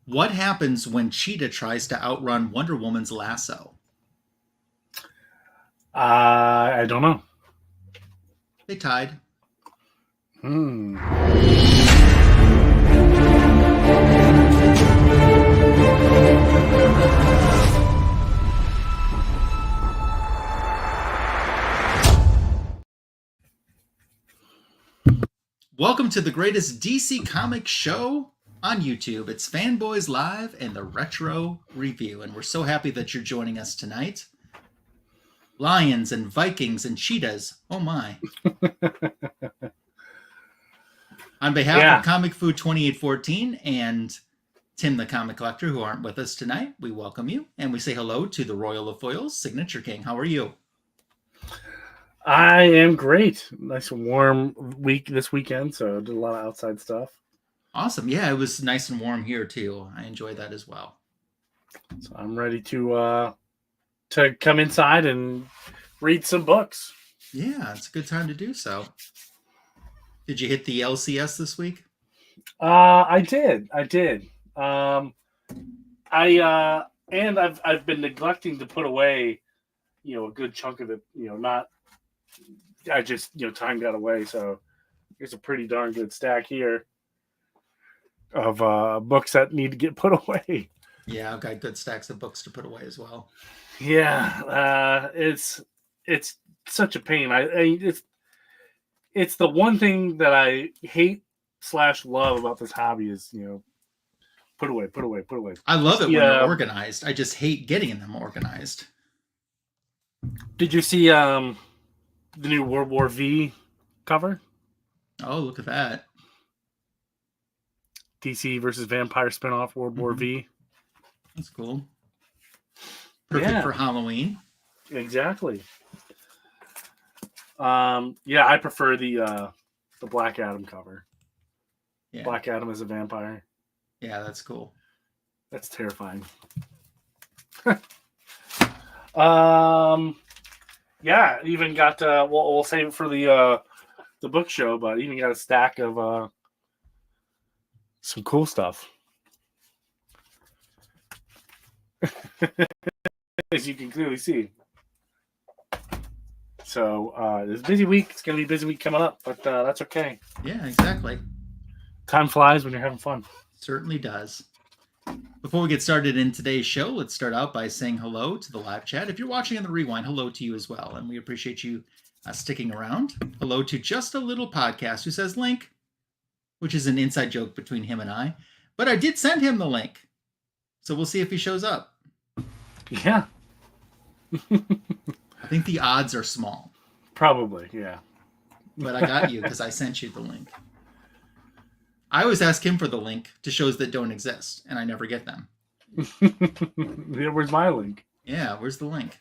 What happens when Cheetah tries to outrun Wonder Woman's lasso? I don't know. They tied. Hmm. Welcome to the greatest DC comic show on YouTube. It's Fanboys Live and the Retro Review, and we're so happy that you're joining us tonight. Lions and Vikings and cheetahs. Oh my. On behalf of Comic Food 2814 and Tim the Comic Collector, who aren't with us tonight, we welcome you and we say hello to the Royal of Foils, Signature King. How are you? I am great. Nice warm week this weekend, so I did a lot of outside stuff. Awesome. Yeah, it was nice and warm here too. I enjoyed that as well. So I'm ready to come inside and read some books. Yeah, it's a good time to do so. Did you hit the LCS this week? I did. And I've been neglecting to put away, a good chunk of it. Time got away, so there's a pretty darn good stack here of books that need to get put away. Yeah, I've got good stacks of books to put away as well. Yeah, it's such a pain. It's the one thing that I hate / love about this hobby is put away. I love it when they're organized. I just hate getting them organized. Did you see the new World War V cover? Oh, look at that. DC versus Vampire spinoff World War V. That's cool. Perfect for Halloween. Exactly. I prefer the Black Adam cover. Yeah. Black Adam as a vampire. Yeah, that's cool. That's terrifying. Even got we'll save it for the book show, but even got a stack of some cool stuff. As you can clearly see. So it's a busy week. It's going to be a busy week coming up, but that's okay. Yeah, exactly. Time flies when you're having fun. Certainly does. Before we get started in today's show, let's start out by saying hello to the live chat. If you're watching on the rewind, hello to you as well, and we appreciate you sticking around. Hello to Just a Little Podcast, who says link, which is an inside joke between him and I, but I did send him the link, so we'll see if he shows up. Yeah. I think the odds are small. Probably, yeah. But I got you because I sent you the link. I always ask him for the link to shows that don't exist, and I never get them. Yeah, where's my link? Yeah, where's the link?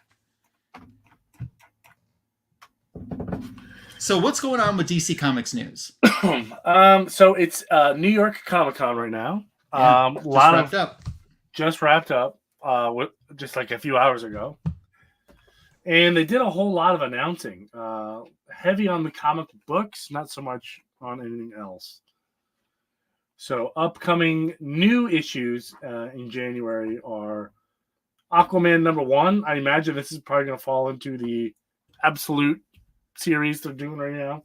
So what's going on with DC Comics news? So it's New York Comic Con right now. Just wrapped up. Just like a few hours ago. And they did a whole lot of announcing. Heavy on the comic books, not so much on anything else. So upcoming new issues in January are Aquaman #1. I imagine this is probably going to fall into the Absolute series they're doing right now.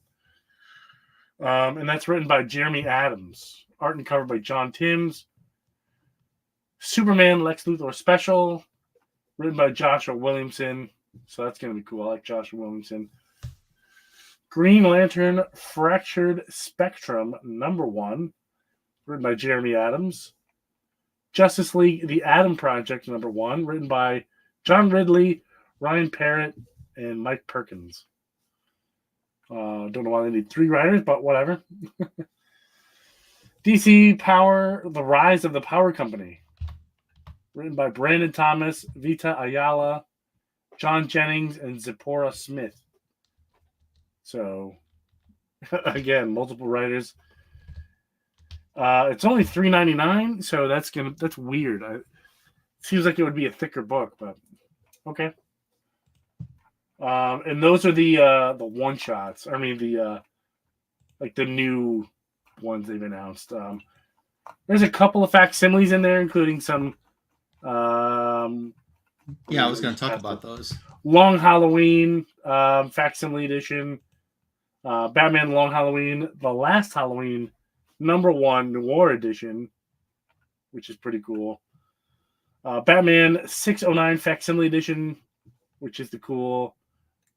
And that's written by Jeremy Adams. Art and cover by John Timms. Superman Lex Luthor Special, written by Joshua Williamson. So that's going to be cool. I like Joshua Williamson. Green Lantern Fractured Spectrum #1, written by Jeremy Adams. Justice League The Atom Project #1, written by John Ridley, Ryan Parrott, and Mike Perkins. Don't know why they need 3 writers, but whatever. DC Power, The Rise of the Power Company, written by Brandon Thomas, Vita Ayala, John Jennings, and Zipporah Smith. So, again, multiple writers. It's only $3.99, so that's weird. It seems like it would be a thicker book, but okay. And those are the one shots. I mean the new ones they've announced. There's a couple of facsimiles in there, including some. Yeah, I was going to talk about those. Long Halloween facsimile edition. Batman Long Halloween, The Last Halloween, #1 Noir edition, which is pretty cool. Batman 609 facsimile edition, which is the cool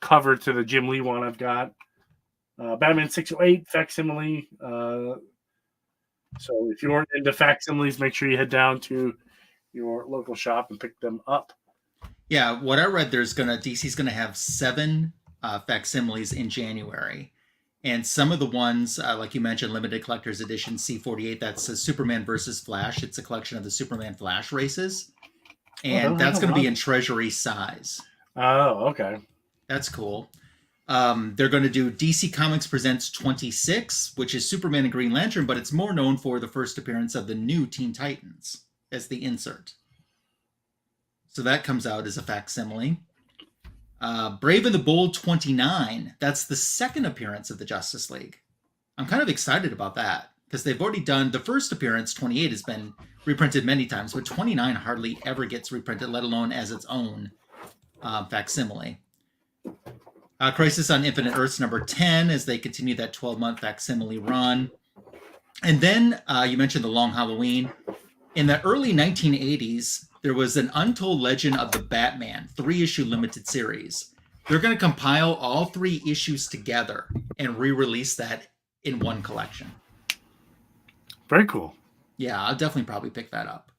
cover to the Jim Lee one I've got. Batman 608 facsimile. So if you're into facsimiles, make sure you head down to your local shop and pick them up. Yeah, what I read, DC's gonna have 7 facsimiles in January, and some of the ones, like you mentioned, limited collector's edition C48. That's a Superman versus Flash. It's a collection of the Superman Flash races, and that's going to be in Treasury size. Oh, okay, that's cool. They're going to do DC Comics Presents 26, which is Superman and Green Lantern, but it's more known for the first appearance of the new Teen Titans as the insert. So that comes out as a facsimile. Brave and the Bold 29. That's the second appearance of the Justice League. I'm kind of excited about that because they've already done the first appearance. 28 has been reprinted many times, but 29 hardly ever gets reprinted, let alone as its own facsimile. Crisis on Infinite Earths #10 as they continue that 12-month facsimile run. And then you mentioned the Long Halloween. In the early 1980s, there was an Untold Legend of the Batman 3-issue limited series. They're going to compile all 3 issues together and re-release that in one collection. Very cool. Yeah, I'll definitely probably pick that up.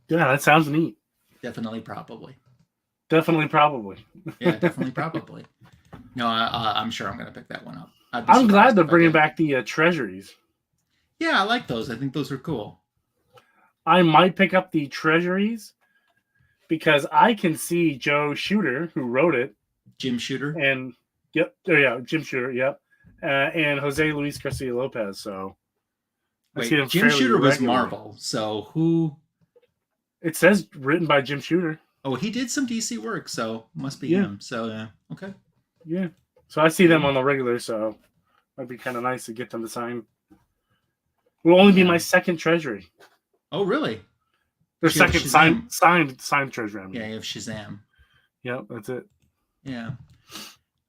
Yeah, that sounds neat. Definitely, probably. Definitely, probably. Yeah, definitely, probably. No, I'm sure I'm going to pick that one up. I'm glad they're bringing back the treasuries. Yeah, I like those. I think those are cool. I might pick up the treasuries because I can see Joe Shooter, who wrote it. Jim Shooter? And, yep. Oh, yeah, Jim Shooter, yep. And Jose Luis Garcia-Lopez, so. Wait, Jim Shooter was Marvel, so who? It says written by Jim Shooter. Oh, he did some DC work, so must be him. So, yeah, okay. Yeah. So I see them on the regular, so it'd be kind of nice to get them to sign. It will only be my second treasury. Oh, really? Their second signed treasury. I mean. Yeah, you have Shazam. Yep, that's it. Yeah.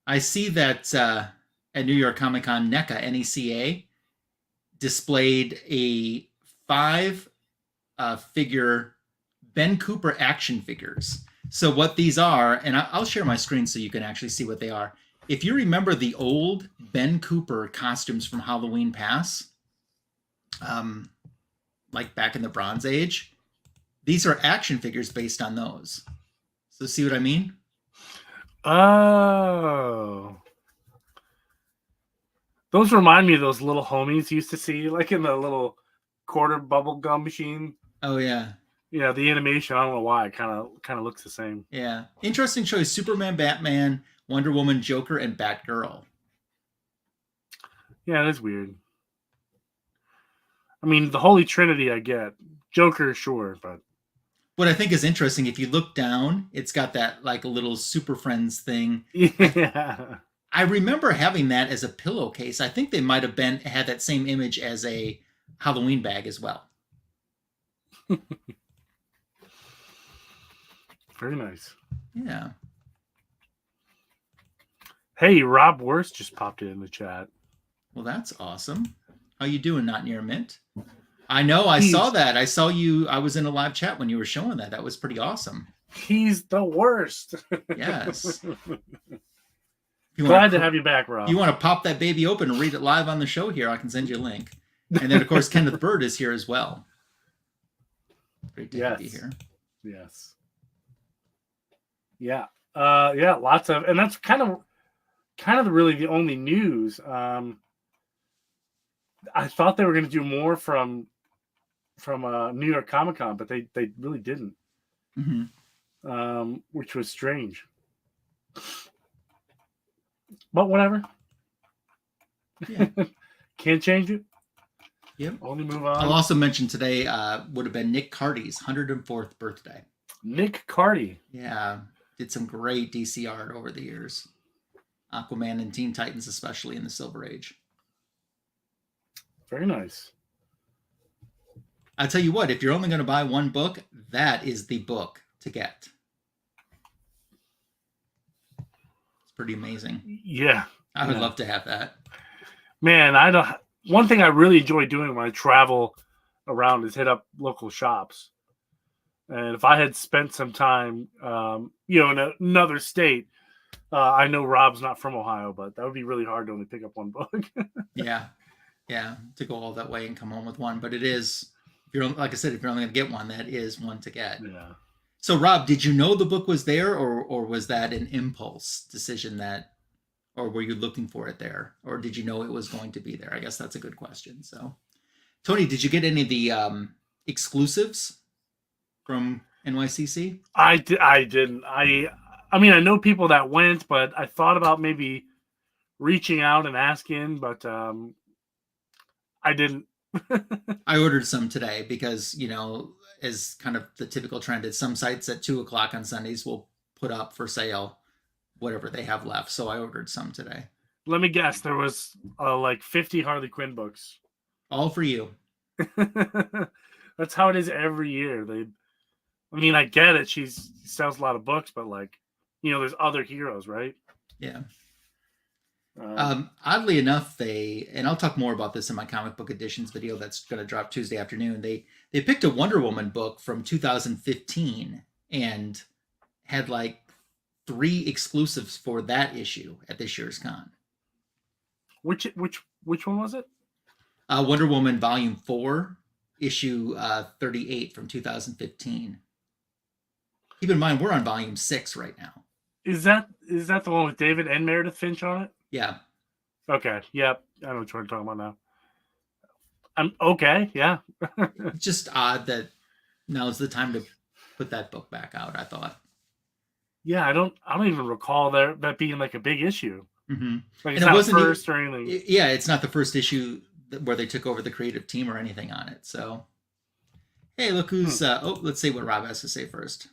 I see that at New York Comic Con, NECA, NECA, displayed a 5 figure Ben Cooper action figures. So what these are, and I'll share my screen so you can actually see what they are. If you remember the old Ben Cooper costumes from Halloween Pass, like back in the Bronze Age, these are action figures based on those. So see what I mean? Oh. Those remind me of those little homies you used to see, like in the little quarter bubble gum machine. Oh, yeah. Yeah, the animation, I don't know why, it kind of looks the same. Yeah. Interesting choice. Superman, Batman, Wonder Woman, Joker, and Batgirl. Yeah, it is weird. I mean, the Holy Trinity I get. Joker, sure, but... What I think is interesting, if you look down, it's got that like a little Super Friends thing. Yeah. I remember having that as a pillowcase. I think they might have had that same image as a Halloween bag as well. Very nice. Yeah. Hey, Rob Worst just popped in the chat. Well, that's awesome. How you doing, Not Near Mint? I know, I saw that. I saw you. I was in a live chat when you were showing that. That was pretty awesome. He's the worst. Yes. Glad to have you back, Rob. You want to pop that baby open and read it live on the show here, I can send you a link. And then, of course, Kenneth Bird is here as well. Great to have you here. Yes. Yeah. Yeah, lots of, and that's kind of really the only news. I thought they were going to do more from New York Comic Con, but they really didn't. Mm-hmm. Which was strange. But whatever. Yeah. Can't change it. Yep. Only move on. I'll also mention today would have been Nick Cardy's 104th birthday. Nick Cardy. Yeah. Did some great DC art over the years. Aquaman and Teen Titans, especially in the Silver Age. Very nice. I'll tell you what, if you're only going to buy one book, that is the book to get. It's pretty amazing. Yeah. I would love to have that. Man, one thing I really enjoy doing when I travel around is hit up local shops. And if I had spent some time, in another state, I know Rob's not from Ohio, but that would be really hard to only pick up one book. Yeah, to go all that way and come home with one. But it is, like I said, if you're only going to get one, that is one to get. Yeah. So, Rob, did you know the book was there, or was that an impulse decision or were you looking for it there, or did you know it was going to be there? I guess that's a good question. So, Tony, did you get any of the exclusives from NYCC? I didn't. I mean, I know people that went, but I thought about maybe reaching out and asking, but I didn't. I ordered some today because, as kind of the typical trend is some sites at 2:00 on Sundays will put up for sale whatever they have left. So I ordered some today. Let me guess. There was like 50 Harley Quinn books. All for you. That's how it is every year. I get it. She sells a lot of books, but there's other heroes, right? Yeah. Oddly enough, and I'll talk more about this in my comic book editions video that's going to drop Tuesday afternoon. They picked a Wonder Woman book from 2015 and had like 3 exclusives for that issue at this year's con. Which one was it? Wonder Woman Volume 4, issue 38 from 2015. Keep in mind, we're on Volume 6 right now. Is that the one with David and Meredith Finch on it? Yeah. Okay. Yep. I know what you're talking about now. I'm okay. Yeah. It's just odd that now's the time to put that book back out, I thought. Yeah, I don't even recall that being like a big issue. Mm-hmm. Like it's not first or anything. Yeah, it's not the first issue where they took over the creative team or anything on it. So, hey, look who's. Let's see what Rob has to say first.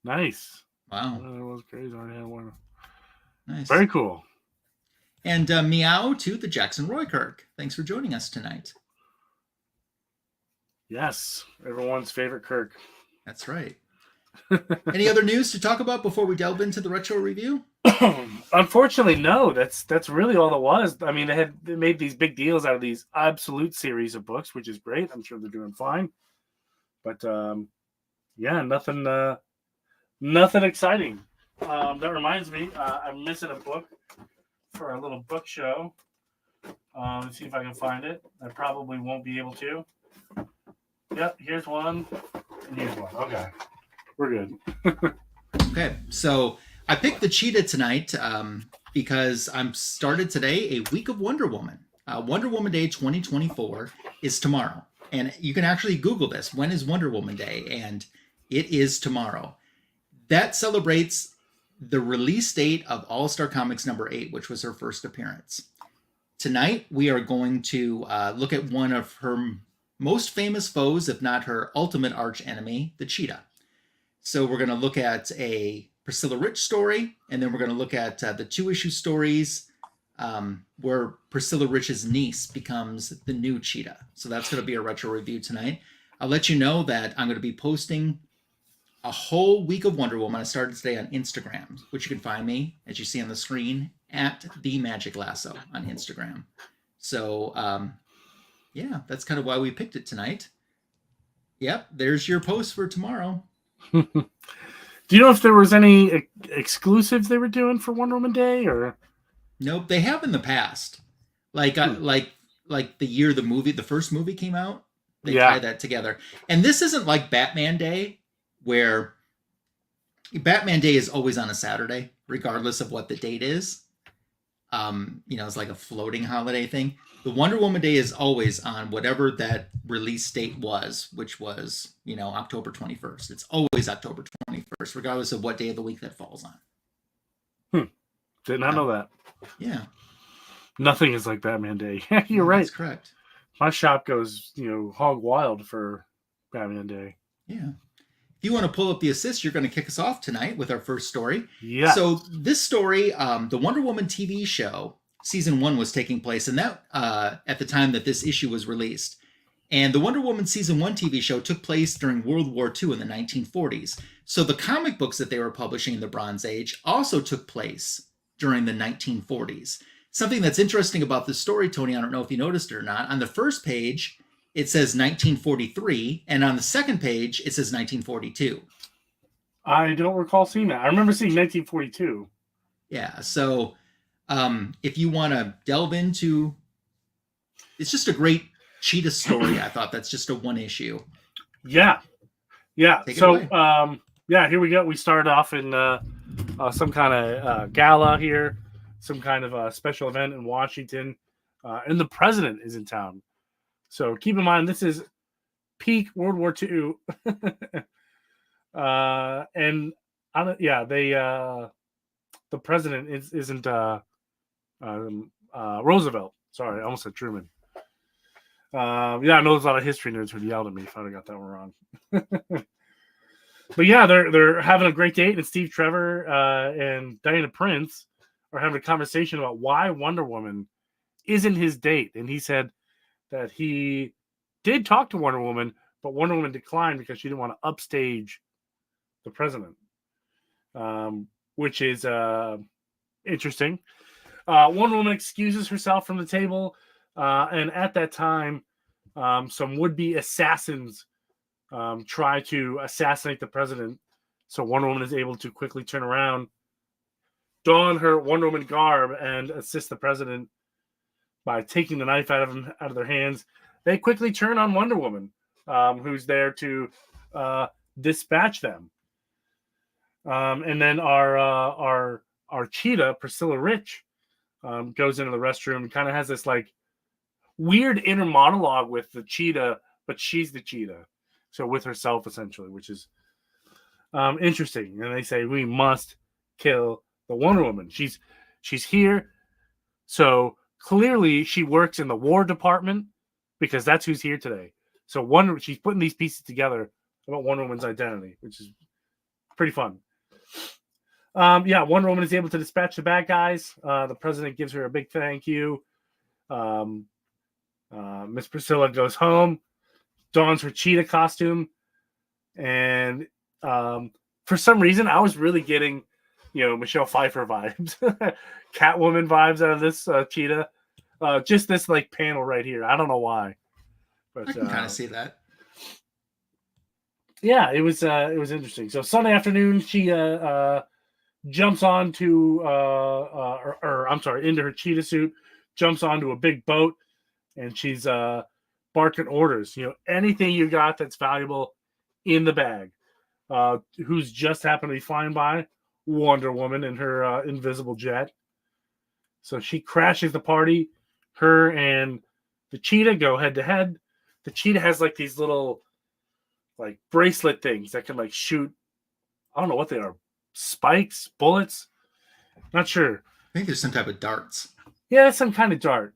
Nice. Wow. That was crazy. I already had one. Nice. Very cool. And meow to the Jackson Roykirk. Thanks for joining us tonight. Yes, everyone's favorite Kirk. That's right. Any other news to talk about before we delve into the retro review? Unfortunately, no. That's really all it was. I mean, they made these big deals out of these absolute series of books, which is great. I'm sure they're doing fine. But nothing exciting. That reminds me, I'm missing a book for a little book show. Let's see if I can find it. I probably won't be able to. Yep, here's one, and here's one. Okay, we're good. Okay, so I picked the Cheetah tonight because I'm started today a week of Wonder Woman. Wonder Woman Day 2024 is tomorrow. And you can actually Google this. When is Wonder Woman Day? And it is tomorrow. That celebrates the release date of All-Star Comics number 8, which was her first appearance. Tonight, we are going to look at one of her most famous foes, if not her ultimate arch enemy, the Cheetah. So we're going to look at a Priscilla Rich story, and then we're going to look at the 2-issue stories where Priscilla Rich's niece becomes the new Cheetah. So that's going to be a retro review tonight. I'll let you know that I'm going to be posting a whole week of Wonder Woman. I started today on Instagram, which you can find me, as you see on the screen, at The Magic Lasso on Instagram. So, yeah, that's kind of why we picked it tonight. Yep, there's your post for tomorrow. Do you know if there was any exclusives they were doing for Wonder Woman Day, or? Nope, they have in the past. Like the year the first movie came out, they tie that together. And this isn't like Batman Day, where Batman Day is always on a Saturday, regardless of what the date is. It's like a floating holiday thing. The Wonder Woman Day is always on whatever that release date was, which was, October 21st. It's always October 21st, regardless of what day of the week that falls on. Did not know that. Yeah. Nothing is like Batman Day. You're right. That's correct. My shop goes, hog wild for Batman Day. Yeah. If you want to pull up the assist, you're going to kick us off tonight with our first story. Yeah. So this story, the Wonder Woman TV show, season 1 was taking place, and that at the time that this issue was released. And the Wonder Woman season 1 TV show took place during World War II in the 1940s. So the comic books that they were publishing in the Bronze Age also took place during the 1940s. Something that's interesting about this story, Tony, I don't know if you noticed it or not, on the first page, it says 1943, and on the second page, it says 1942. I don't recall seeing that. I remember seeing 1942. Yeah, so if you want to delve into, it's just a great Cheetah story. I thought that's just a one issue. Yeah. So here we go. We started off in some kind of gala here, some kind of special event in Washington, and the president is in town. So keep in mind, this is peak World War II. And the president isn't Roosevelt. Sorry, I almost said Truman. I know there's a lot of history nerds who'd yelled at me if I'd have got that one wrong. But yeah, they're having a great date, and Steve Trevor and Diana Prince are having a conversation about why Wonder Woman isn't his date. And he said that he did talk to Wonder Woman, but Wonder Woman declined because she didn't want to upstage the president, which is interesting. Wonder Woman excuses herself from the table, and at that time, some would-be assassins try to assassinate the president. So Wonder Woman is able to quickly turn around, don her Wonder Woman garb, and assist the president by taking the knife out of their hands. They quickly turn on Wonder Woman, who's there to dispatch them. And then our Cheetah, Priscilla Rich, goes into the restroom and kind of has this like weird inner monologue with the Cheetah, but she's the Cheetah. So with herself, essentially, which is interesting. And they say, we must kill the Wonder Woman. She's here. So clearly she works in the War Department because that's who's here today. So she's putting these pieces together about Wonder Woman's identity, which is pretty fun. Wonder Woman is able to dispatch the bad guys. The president gives her a big thank you. Miss Priscilla goes home, dons her Cheetah costume, and for some reason, I was really getting, Michelle Pfeiffer vibes, Catwoman vibes out of this Cheetah. Just this like panel right here. I don't know why, but I can kind of see that. Yeah, it was interesting. So Sunday afternoon, she jumps onto into her Cheetah suit, jumps onto a big boat, and she's barking orders. Anything you got that's valuable in the bag. Who's just happened to be flying by? Wonder Woman in her invisible jet. So she crashes the party. Her and the Cheetah go head to head. The Cheetah has like these little like bracelet things that can like shoot. I don't know what they are. Spikes, bullets. Not sure. I think there's some type of darts. Yeah, some kind of dart.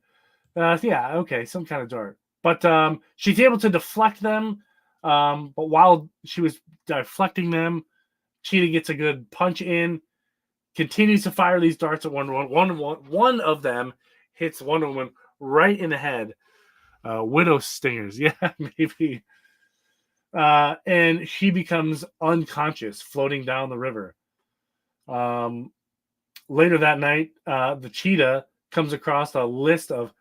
Some kind of dart. But she's able to deflect them. But while she was deflecting them, Cheetah gets a good punch in, continues to fire these darts at Wonder Woman. One of them hits Wonder Woman right in the head. Widow stingers. Yeah, maybe. And she becomes unconscious, floating down the river. Later that night, the Cheetah comes across a list of,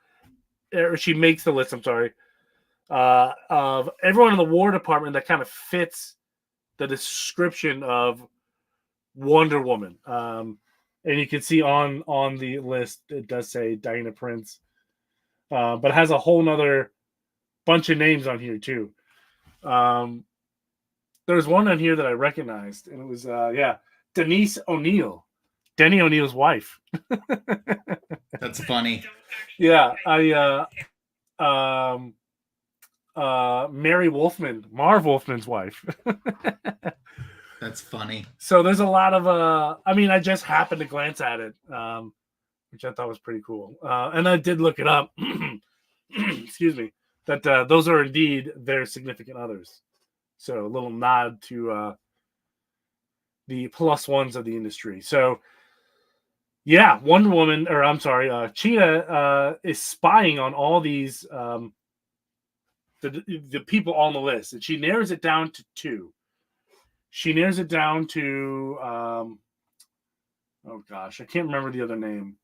she makes the list, of everyone in the War Department that kind of fits the description of Wonder Woman. And you can see on the list, it does say Diana Prince, but it has a whole nother bunch of names on here too. There's one on here that I recognized, and it was Denise O'Neil, Denny O'Neil's wife. That's funny. Yeah, Mary Wolfman, Marv Wolfman's wife. That's funny. So there's a lot of I just happened to glance at it, which I thought was pretty cool. And I did look it up. Excuse me. That those are indeed their significant others. So a little nod to the plus ones of the industry. So Yeah, Wonder Woman, or I'm sorry, Cheetah is spying on all these the people on the list, and she narrows it down to two. She narrows it down to oh gosh, I can't remember the other name.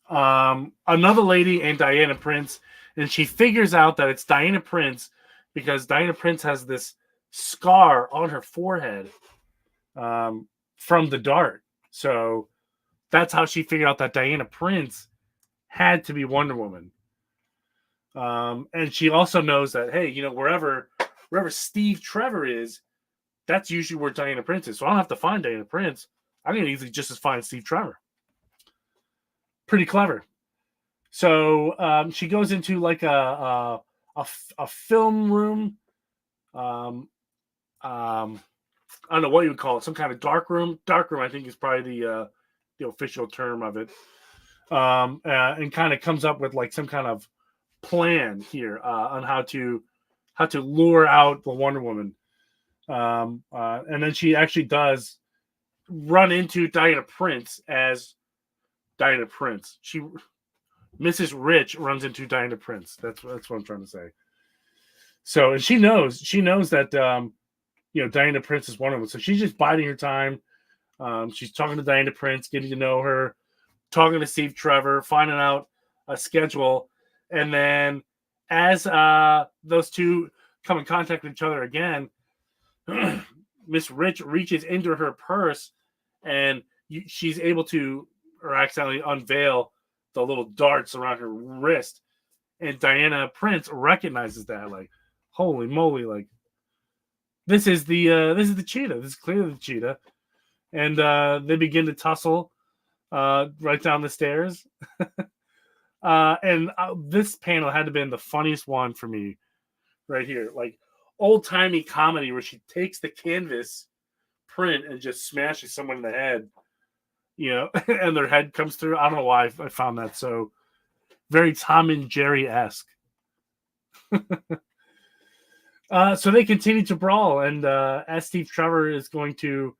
Another lady and Diana Prince, and she figures out that it's Diana Prince because Diana Prince has this scar on her forehead from the dart. So that's how she figured out that Diana Prince had to be Wonder Woman. And she also knows that, hey, wherever Steve Trevor is, that's usually where Diana Prince is. So I don't have to find Diana Prince. I can easily just as find Steve Trevor. Pretty clever. So she goes into like a film room. I don't know what you would call it. Some kind of dark room. Dark room, I think, is probably the official term of it. And kind of comes up with like some kind of plan here on how to lure out the Wonder Woman. And then she actually does run into Diana Prince as Diana Prince. Mrs. Rich runs into Diana Prince. That's what I'm trying to say. So, and she knows that Diana Prince is one of them. So she's just biding her time. She's talking to Diana Prince, getting to know her, talking to Steve Trevor, finding out a schedule, and then as those two come in contact with each other again, Miss Rich reaches into her purse, and she's able to, or accidentally unveil the little darts around her wrist, and Diana Prince recognizes that, like, holy moly, like this is the Cheetah. This is clearly the Cheetah, and they begin to tussle right down the stairs. And this panel had to have been the funniest one for me right here, like old-timey comedy where she takes the canvas print and just smashes someone in the head, and their head comes through. I don't know why I found that so very Tom and Jerry-esque. So they continue to brawl, and as Steve Trevor is going to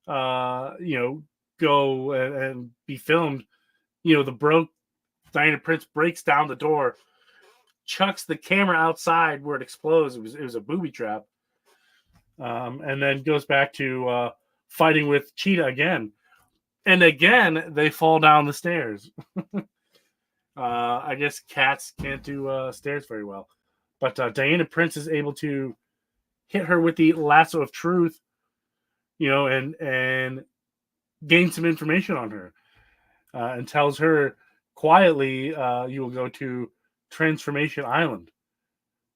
go and be filmed, Diana Prince breaks down the door, chucks the camera outside where it explodes. It was a booby trap, and then goes back to fighting with Cheetah again, and again they fall down the stairs. I guess cats can't do stairs very well, but Diana Prince is able to hit her with the lasso of truth, and gain some information on her, and tells her quietly, you will go to Transformation Island.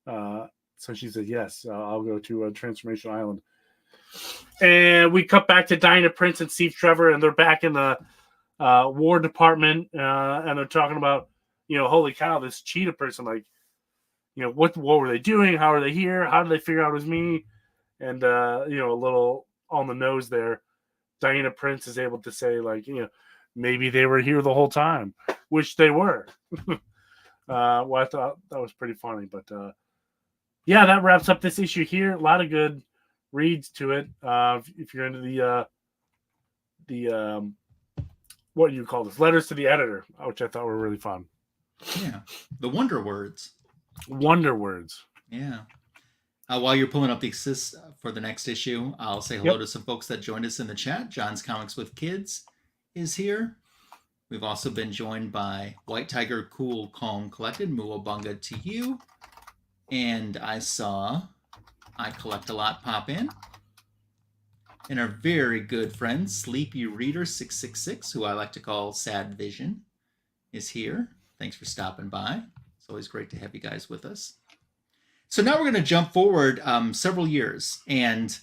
So she said, yes, I'll go to Transformation Island. And we cut back to Diana Prince and Steve Trevor, and they're back in the War Department, and they're talking about, holy cow, this Cheetah person, like, what were they doing? How are they here? How did they figure out it was me? And, a little on the nose there, Diana Prince is able to say, like, maybe they were here the whole time, which they were. Well, I thought that was pretty funny, but yeah, that wraps up this issue here. A lot of good reads to it. If you're into the what do you call this? Letters to the editor, which I thought were really fun. Yeah, the Wonder Words. Wonder Words. Yeah. While you're pulling up the assists for the next issue, I'll say hello to some folks that joined us in the chat. John's Comics with Kids is here. We've also been joined by White Tiger, Cool, Calm, Collected, Muobunga to you. And I saw I Collect a Lot pop in. And our very good friend, Sleepy Reader 666, who I like to call Sad Vision, is here. Thanks for stopping by. It's always great to have you guys with us. So now we're going to jump forward several years, and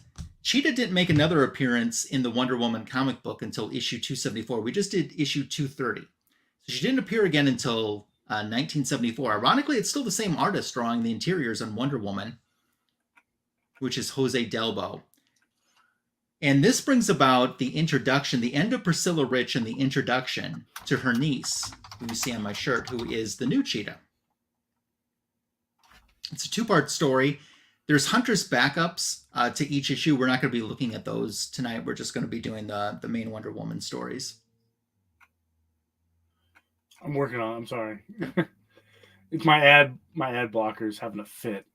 Cheetah didn't make another appearance in the Wonder Woman comic book until issue 274. We just did issue 230. So she didn't appear again until 1974. Ironically, it's still the same artist drawing the interiors on Wonder Woman, which is José Delbo. And this brings about the introduction, the end of Priscilla Rich, and the introduction to her niece, who you see on my shirt, who is the new Cheetah. It's a two-part story. There's Hunter's backups to each issue. We're not going to be looking at those tonight. We're just going to be doing the main Wonder Woman stories. I'm working on it. I'm sorry. It's my ad blockers having a fit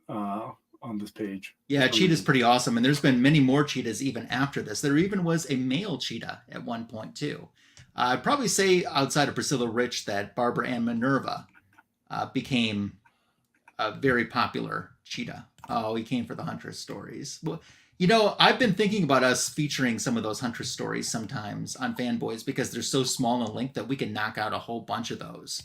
on this page. Yeah, Cheetah's pretty awesome, and there's been many more cheetahs even after this. There even was a male cheetah at one point too. I'd probably say outside of Priscilla Rich that Barbara Ann Minerva became a very popular cheetah. Oh, he came for the Huntress stories. Well, you know, I've been thinking about us featuring some of those Huntress stories sometimes on Fanboys because they're so small in length that we can knock out a whole bunch of those.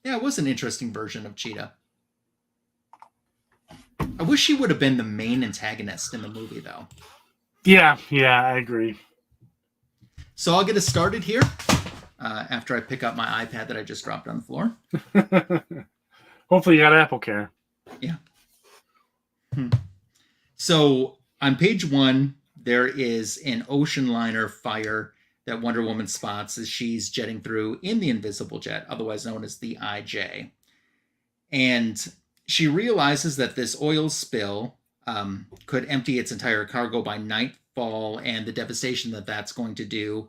Yeah, it was an interesting version of Cheetah. I wish she would have been the main antagonist in the movie, though. Yeah, I agree. So I'll get us started here after I pick up my iPad that I just dropped on the floor. Hopefully you got Apple Care. Yeah. So on page 1, there is an ocean liner fire that Wonder Woman spots as she's jetting through in the invisible jet, otherwise known as the IJ. And she realizes that this oil spill could empty its entire cargo by nightfall and the devastation that that's going to do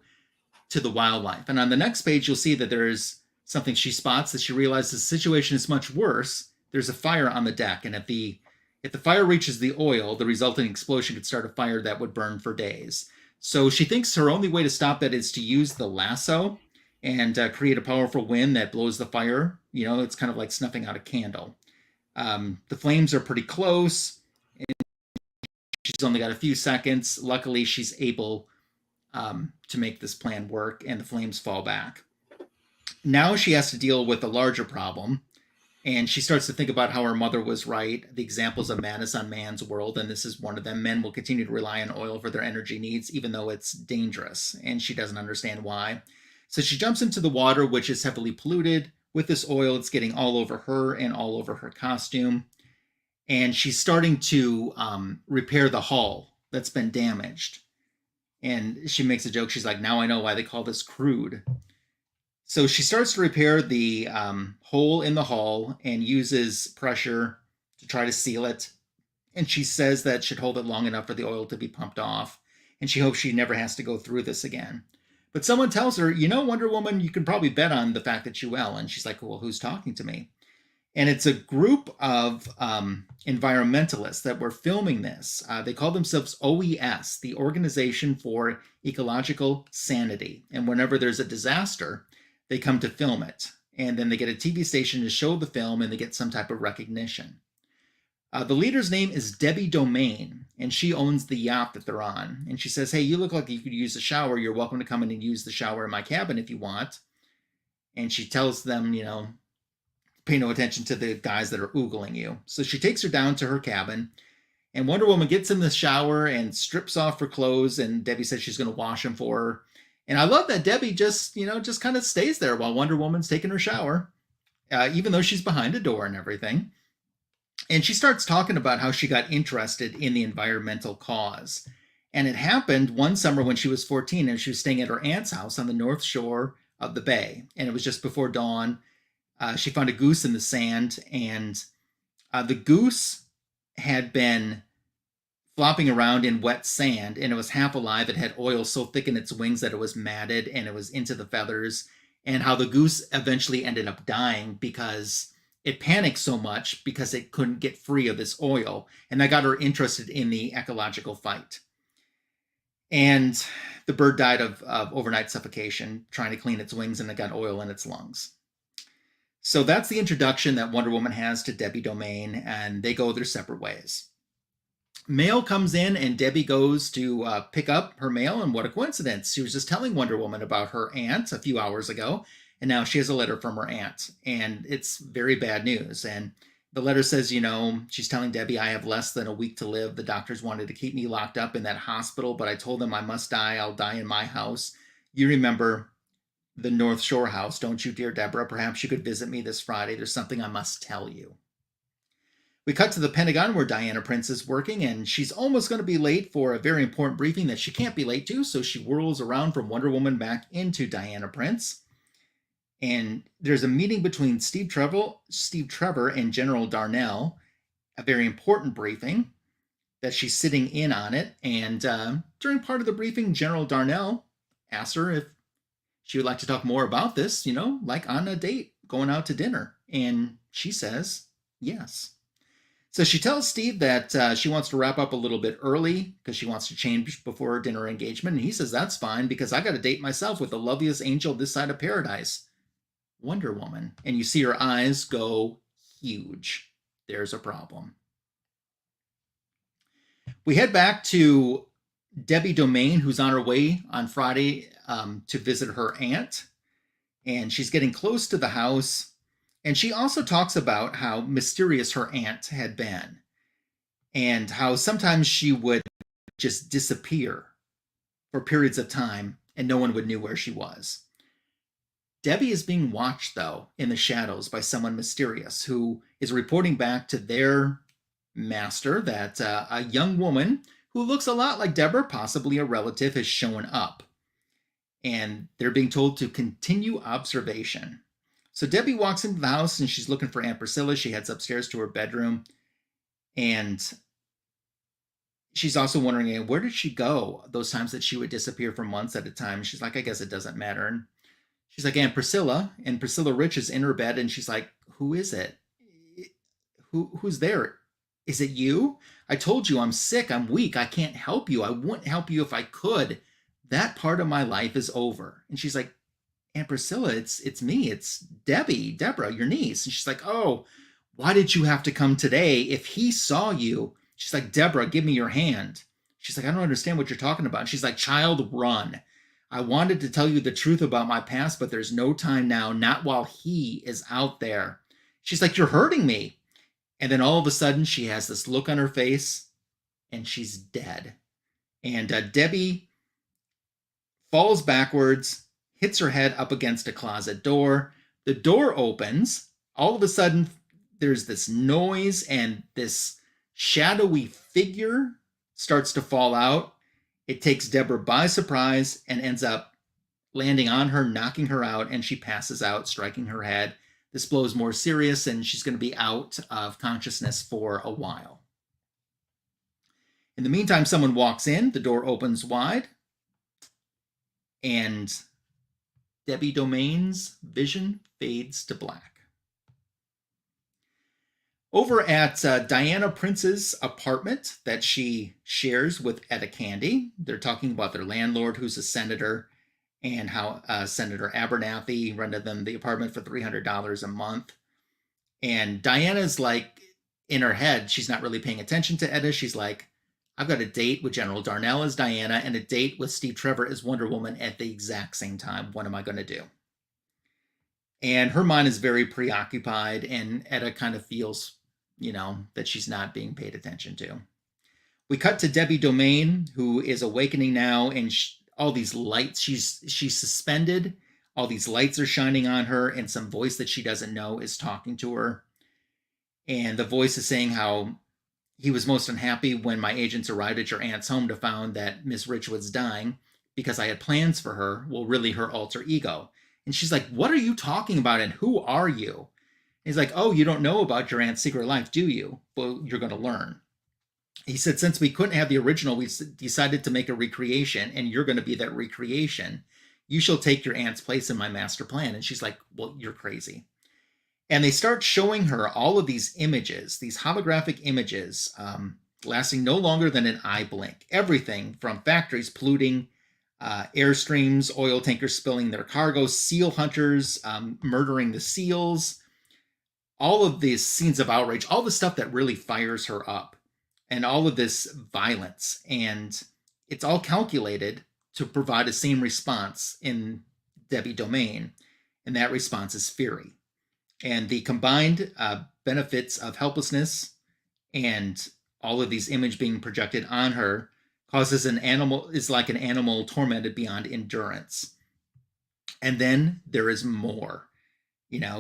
to the wildlife. And on the next page, you'll see that there's something she spots that she realizes the situation is much worse. There's a fire on the deck, and if the fire reaches the oil, the resulting explosion could start a fire that would burn for days. So she thinks her only way to stop that is to use the lasso and create a powerful wind that blows the fire. You know, it's kind of like snuffing out a candle. The flames are pretty close. And she's only got a few seconds. Luckily, she's able to make this plan work, and the flames fall back. Now she has to deal with a larger problem, and she starts to think about how her mother was right. The examples of madness on man's world, and this is one of them. Men will continue to rely on oil for their energy needs, even though it's dangerous, and she doesn't understand why. So she jumps into the water, which is heavily polluted. With this oil, it's getting all over her and all over her costume. And she's starting to repair the hull that's been damaged. And she makes a joke. She's like, now I know why they call this crude. So she starts to repair the hole in the hull and uses pressure to try to seal it. And she says that should hold it long enough for the oil to be pumped off. And she hopes she never has to go through this again. But someone tells her, you know, Wonder Woman, you can probably bet on the fact that you will. And she's like, well, who's talking to me? And it's a group of environmentalists that were filming this. They call themselves OES, the Organization for Ecological Sanity. And whenever there's a disaster, they come to film it. And then they get a TV station to show the film, and they get some type of recognition. The leader's name is Debbie Domaine, and she owns the yacht that they're on. And she says, hey, you look like you could use a shower. You're welcome to come in and use the shower in my cabin if you want. And she tells them, you know, pay no attention to the guys that are oogling you. So she takes her down to her cabin, and Wonder Woman gets in the shower and strips off her clothes, and Debbie says she's going to wash them for her. And I love that Debbie just kind of stays there while Wonder Woman's taking her shower, even though she's behind a door and everything. And she starts talking about how she got interested in the environmental cause. And it happened one summer when she was 14, and she was staying at her aunt's house on the north shore of the bay. And it was just before dawn. She found a goose in the sand, and the goose had been flopping around in wet sand, and it was half alive. It had oil so thick in its wings that it was matted, and it was into the feathers. And how the goose eventually ended up dying because it panicked so much because it couldn't get free of this oil. And that got her interested in the ecological fight. And the bird died of overnight suffocation, trying to clean its wings, and it got oil in its lungs. So that's the introduction that Wonder Woman has to Debbie Domaine, and they go their separate ways. Mail comes in, and Debbie goes to pick up her mail, and what a coincidence. She was just telling Wonder Woman about her aunt a few hours ago, and now she has a letter from her aunt, and it's very bad news. And the letter says, you know, she's telling Debbie, I have less than a week to live. The doctors wanted to keep me locked up in that hospital, but I told them I must die. I'll die in my house. You remember the North Shore house, don't you, dear Deborah? Perhaps you could visit me this Friday. There's something I must tell you. We cut to the Pentagon where Diana Prince is working, and she's almost going to be late for a very important briefing that she can't be late to, so she whirls around from Wonder Woman back into Diana Prince. And there's a meeting between Steve Trevor and General Darnell, a very important briefing that she's sitting in on it. And during part of the briefing, General Darnell asks her if she would like to talk more about this, like on a date, going out to dinner. And she says yes. So she tells Steve that she wants to wrap up a little bit early because she wants to change before her dinner engagement. And he says, that's fine because I got to date myself with the loveliest angel this side of paradise, Wonder Woman. And you see her eyes go huge. There's a problem. We head back to Debbie Domaine, who's on her way on Friday to visit her aunt. And she's getting close to the house. And she also talks about how mysterious her aunt had been and how sometimes she would just disappear for periods of time and no one would know where she was. Debbie is being watched, though, in the shadows by someone mysterious who is reporting back to their master that a young woman who looks a lot like Deborah, possibly a relative, has shown up. And they're being told to continue observation. So Debbie walks into the house and she's looking for Aunt Priscilla. She heads upstairs to her bedroom. And she's also wondering, where did she go those times that she would disappear for months at a time? She's like, I guess it doesn't matter. And she's like, Aunt Priscilla. And Priscilla Rich is in her bed. And she's like, who is it? Who's there? Is it you? I told you I'm sick. I'm weak. I can't help you. I wouldn't help you if I could. That part of my life is over. And she's like, Aunt Priscilla, it's me. It's Deborah, your niece. And she's like, oh, why did you have to come today? If he saw you, she's like, Deborah, give me your hand. She's like, I don't understand what you're talking about. And she's like, child, run. I wanted to tell you the truth about my past, but there's no time now, not while he is out there. She's like, you're hurting me. And then all of a sudden she has this look on her face and she's dead. And Debbie falls backwards, hits her head up against a closet door. The door opens. All of a sudden, there's this noise and this shadowy figure starts to fall out. It takes Deborah by surprise and ends up landing on her, knocking her out, and she passes out, striking her head. This blows more serious, and she's going to be out of consciousness for a while. In the meantime, someone walks in. The door opens wide, and Debbie Domaine's vision fades to black. Over at Diana Prince's apartment that she shares with Etta Candy, they're talking about their landlord, who's a senator, and how Senator Abernathy rented them the apartment for $300 a month. And Diana's like, in her head, she's not really paying attention to Etta. She's like, I've got a date with General Darnell as Diana and a date with Steve Trevor as Wonder Woman at the exact same time. What am I going to do? And her mind is very preoccupied, and Etta kind of feels, that she's not being paid attention to. We cut to Debbie Domaine, who is awakening now, and all these lights, she's suspended. All these lights are shining on her, and some voice that she doesn't know is talking to her. And the voice is saying how he was most unhappy when my agents arrived at your aunt's home to find that Miss Rich was dying because I had plans for her, well, really her alter ego. And she's like, what are you talking about, and who are you? He's like, oh, you don't know about your aunt's secret life, do you? Well, you're going to learn. He said, since we couldn't have the original, we decided to make a recreation, and you're going to be that recreation. You shall take your aunt's place in my master plan. And she's like, well, you're crazy. And they start showing her all of these images, these holographic images, lasting no longer than an eye blink. Everything from factories polluting, airstreams, oil tankers spilling their cargo, seal hunters murdering the seals, all of these scenes of outrage, all the stuff that really fires her up, and all of this violence. And it's all calculated to provide the same response in Debbie Domaine, and that response is fury. And the combined benefits of helplessness and all of these images being projected on her causes is like an animal tormented beyond endurance. And then there is more.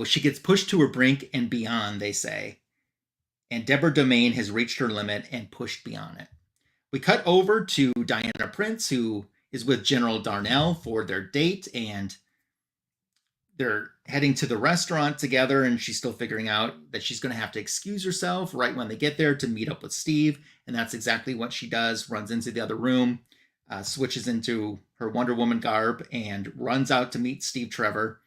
She gets pushed to her brink and beyond, they say. And Deborah Domaine has reached her limit and pushed beyond it. We cut over to Diana Prince, who is with General Darnell for their date, and they're heading to the restaurant together, and she's still figuring out that she's going to have to excuse herself right when they get there to meet up with Steve. And that's exactly what she does, runs into the other room. switches into her Wonder Woman garb and runs out to meet Steve Trevor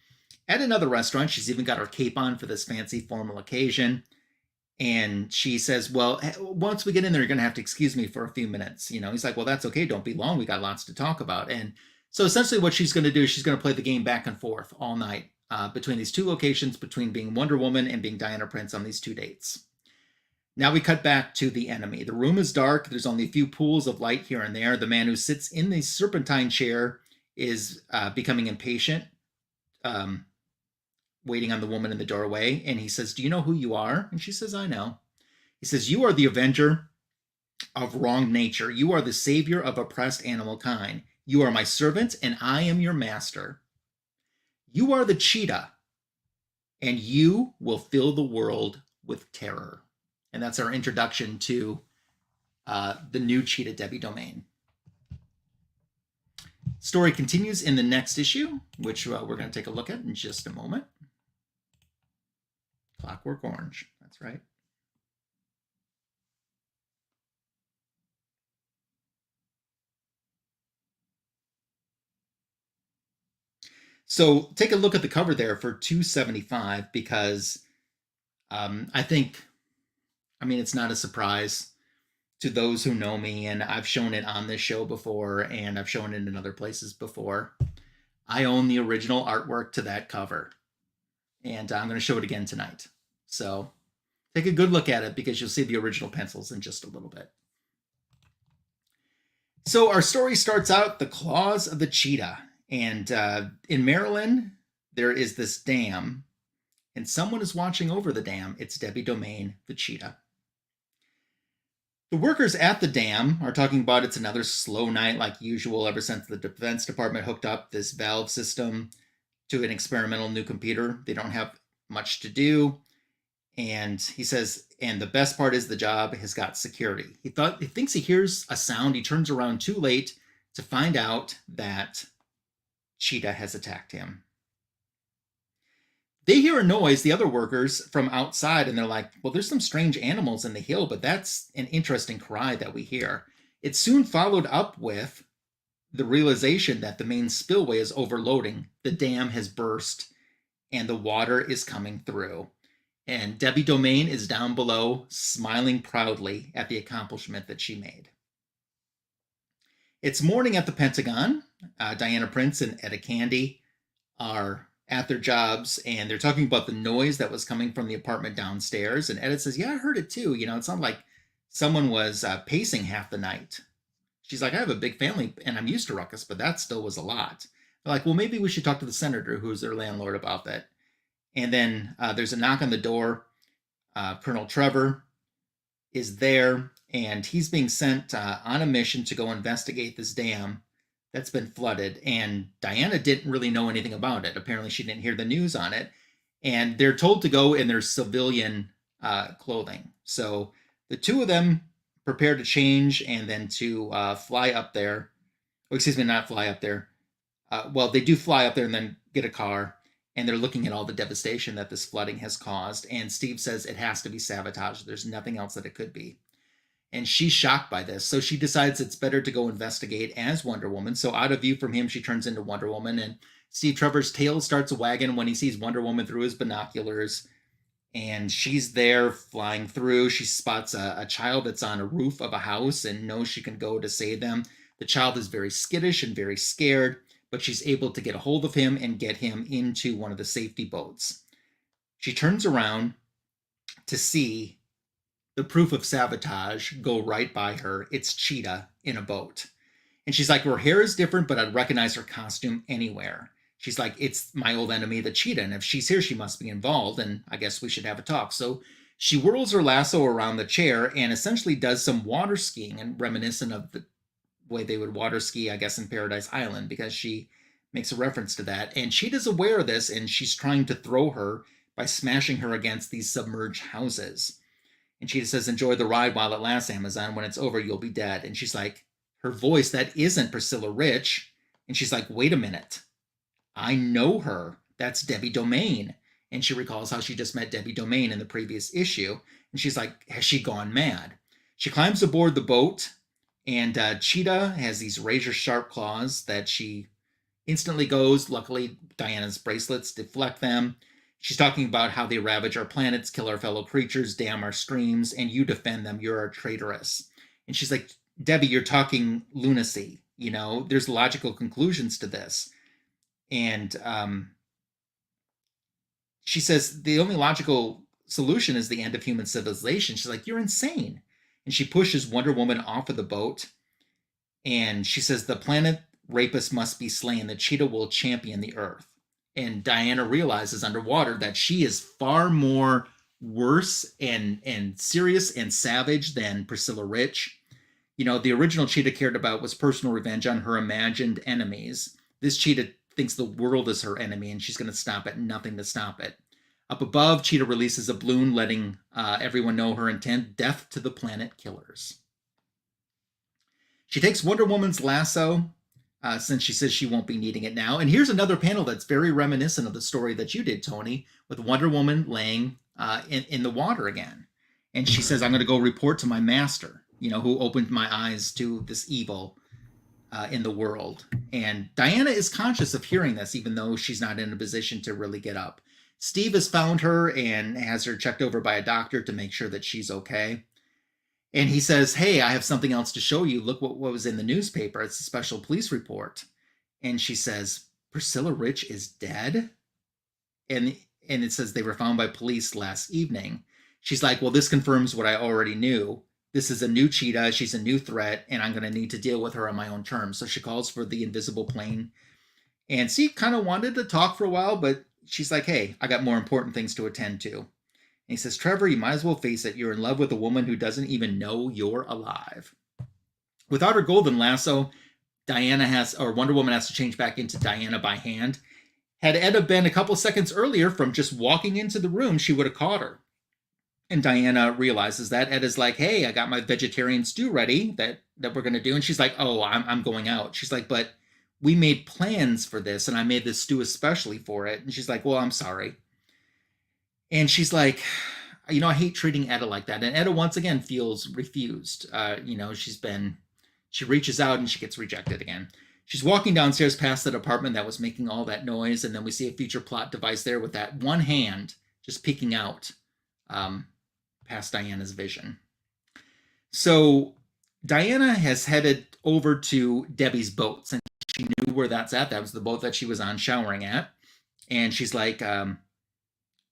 at another restaurant. She's even got her cape on for this fancy formal occasion. And she says, well, once we get in there, you're going to have to excuse me for a few minutes. He's like, well, that's okay. Don't be long. We got lots to talk about. And so essentially what she's going to do is she's going to play the game back and forth all night between these two locations, between being Wonder Woman and being Diana Prince on these two dates. Now we cut back to the enemy. The room is dark. There's only a few pools of light here and there. The man who sits in the serpentine chair is becoming impatient, waiting on the woman in the doorway. And he says, do you know who you are? And she says, I know. He says, you are the avenger of wronged nature. You are the savior of oppressed animal kind. You are my servant, and I am your master. You are the cheetah, and you will fill the world with terror. And that's our introduction to the new cheetah, Debbie Domaine. Story continues in the next issue, which we're going to take a look at in just a moment. Clockwork Orange, that's right. So take a look at the cover there for 275 because it's not a surprise to those who know me, and I've shown it on this show before, and I've shown it in other places before. I own the original artwork to that cover, and I'm going to show it again tonight. So take a good look at it because you'll see the original pencils in just a little bit. So our story starts out, the claws of the cheetah. And in Maryland, there is this dam, and someone is watching over the dam. It's Debbie Domaine, the cheetah. The workers at the dam are talking about it's another slow night like usual ever since the Defense Department hooked up this valve system to an experimental new computer. They don't have much to do. And he says, and the best part is the job has got security. He thinks he hears a sound. He turns around too late to find out that Cheetah has attacked him. They hear a noise, the other workers, from outside, and they're like, well, there's some strange animals in the hill, but that's an interesting cry that we hear. It's soon followed up with the realization that the main spillway is overloading. The dam has burst, and the water is coming through. And Debbie Domaine is down below, smiling proudly at the accomplishment that she made. It's morning at the Pentagon. Diana Prince and Etta Candy are at their jobs, and they're talking about the noise that was coming from the apartment downstairs. And Etta says, yeah, I heard it too. It sounded like someone was pacing half the night. She's like, I have a big family, and I'm used to ruckus, but that still was a lot. They're like, well, maybe we should talk to the senator, who's their landlord, about that. And then there's a knock on the door. Colonel Trevor is there, and he's being sent on a mission to go investigate this dam that's been flooded. And Diana didn't really know anything about it. Apparently she didn't hear the news on it. And they're told to go in their civilian clothing. So the two of them prepare to change and then to fly up there. Oh, excuse me, not fly up there. Well, they do fly up there and then get a car. And they're looking at all the devastation that this flooding has caused. And Steve says it has to be sabotage. There's nothing else that it could be. And she's shocked by this. So she decides it's better to go investigate as Wonder Woman. So out of view from him, she turns into Wonder Woman. And Steve Trevor's tail starts wagging when he sees Wonder Woman through his binoculars. And she's there flying through. She spots a child that's on a roof of a house and knows she can go to save them. The child is very skittish and very scared, but she's able to get a hold of him and get him into one of the safety boats. She turns around to see the proof of sabotage go right by her. It's Cheetah in a boat. And she's like, her hair is different, but I'd recognize her costume anywhere. She's like, it's my old enemy, the Cheetah. And if she's here, she must be involved. And I guess we should have a talk. So she whirls her lasso around the chair and essentially does some water skiing, and reminiscent of the way they would water ski, I guess, in Paradise Island, because she makes a reference to that. And Cheetah's aware of this, and she's trying to throw her by smashing her against these submerged houses. And Cheetah says, enjoy the ride while it lasts, Amazon. When it's over, you'll be dead. And she's like, her voice, that isn't Priscilla Rich. And she's like, wait a minute. I know her. That's Debbie Domaine. And she recalls how she just met Debbie Domaine in the previous issue. And she's like, has she gone mad? She climbs aboard the boat, And Cheetah has these razor-sharp claws that she instantly goes. Luckily, Diana's bracelets deflect them. She's talking about how they ravage our planets, kill our fellow creatures, dam our streams, and you defend them. You're a traitoress. And she's like, Debbie, you're talking lunacy. There's logical conclusions to this. And she says the only logical solution is the end of human civilization. She's like, you're insane. And she pushes Wonder Woman off of the boat. And she says, the planet rapist must be slain. The cheetah will champion the earth. And Diana realizes underwater that she is far more worse and serious and savage than Priscilla Rich. The original cheetah cared about was personal revenge on her imagined enemies. This cheetah thinks the world is her enemy, and she's going to stop at nothing to stop it. Up above, Cheetah releases a balloon, letting everyone know her intent: death to the planet killers. She takes Wonder Woman's lasso, since she says she won't be needing it now. And here's another panel that's very reminiscent of the story that you did, Tony, with Wonder Woman laying in the water again. And she says, I'm going to go report to my master, who opened my eyes to this evil in the world. And Diana is conscious of hearing this, even though she's not in a position to really get up. Steve has found her and has her checked over by a doctor to make sure that she's okay. And he says, hey, I have something else to show you. Look what was in the newspaper. It's a special police report. And she says, Priscilla Rich is dead? And it says they were found by police last evening. She's like, well, this confirms what I already knew. This is a new cheetah. She's a new threat, and I'm going to need to deal with her on my own terms. So she calls for the invisible plane. And Steve kind of wanted to talk for a while, but she's like, hey, I got more important things to attend to. And he says, Trevor, you might as well face it. You're in love with a woman who doesn't even know you're alive. Without her golden lasso, Wonder Woman has to change back into Diana by hand. Had Etta been a couple seconds earlier from just walking into the room, she would have caught her. And Diana realizes that. Etta's like, hey, I got my vegetarian stew ready that we're going to do. And she's like, oh, I'm going out. She's like, but we made plans for this, and I made this stew especially for it. And she's like, well, I'm sorry. And she's like, I hate treating Etta like that. And Etta, once again, feels refused. She reaches out and she gets rejected again. She's walking downstairs past that apartment that was making all that noise. And then we see a future plot device there with that one hand just peeking out past Diana's vision. So Diana has headed over to Debbie's boat, since she knew where that's at. That was the boat that she was on showering at. And she's like,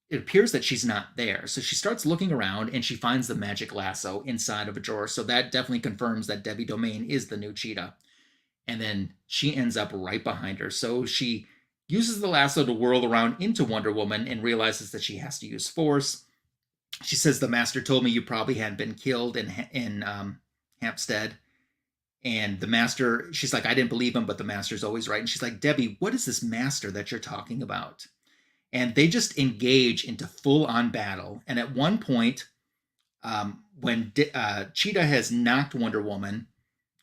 it appears that she's not there. So she starts looking around and she finds the magic lasso inside of a drawer. So that definitely confirms that Debbie Domaine is the new cheetah. And then she ends up right behind her. So she uses the lasso to whirl around into Wonder Woman and realizes that she has to use force. She says, the master told me you probably hadn't been killed in Hampstead. And the master, she's like, I didn't believe him, but the master's always right. And she's like, Debbie, what is this master that you're talking about? And they just engage into full-on battle. And at one point, when Cheetah has knocked Wonder Woman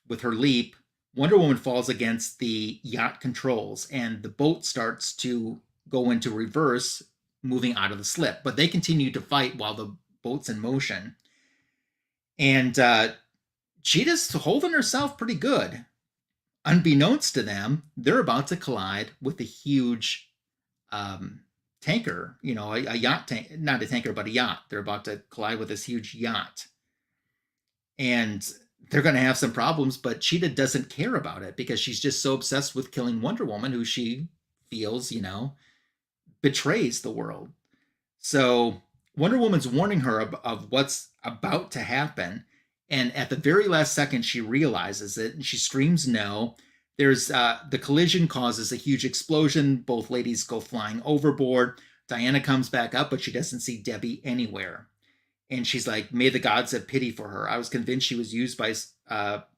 with her leap, Wonder Woman falls against the yacht controls, and the boat starts to go into reverse, moving out of the slip. But they continue to fight while the boat's in motion. And Cheetah's holding herself pretty good. Unbeknownst to them, they're about to collide with a huge tanker, a yacht tank, not a tanker, but a yacht. They're about to collide with this huge yacht. And they're going to have some problems, but Cheetah doesn't care about it because she's just so obsessed with killing Wonder Woman, who she feels, betrays the world. So Wonder Woman's warning her of what's about to happen. And at the very last second, she realizes it and she screams no. There's the collision causes a huge explosion. Both ladies go flying overboard. Diana comes back up, but she doesn't see Debbie anywhere. And she's like, may the gods have pity for her. I was convinced she was used by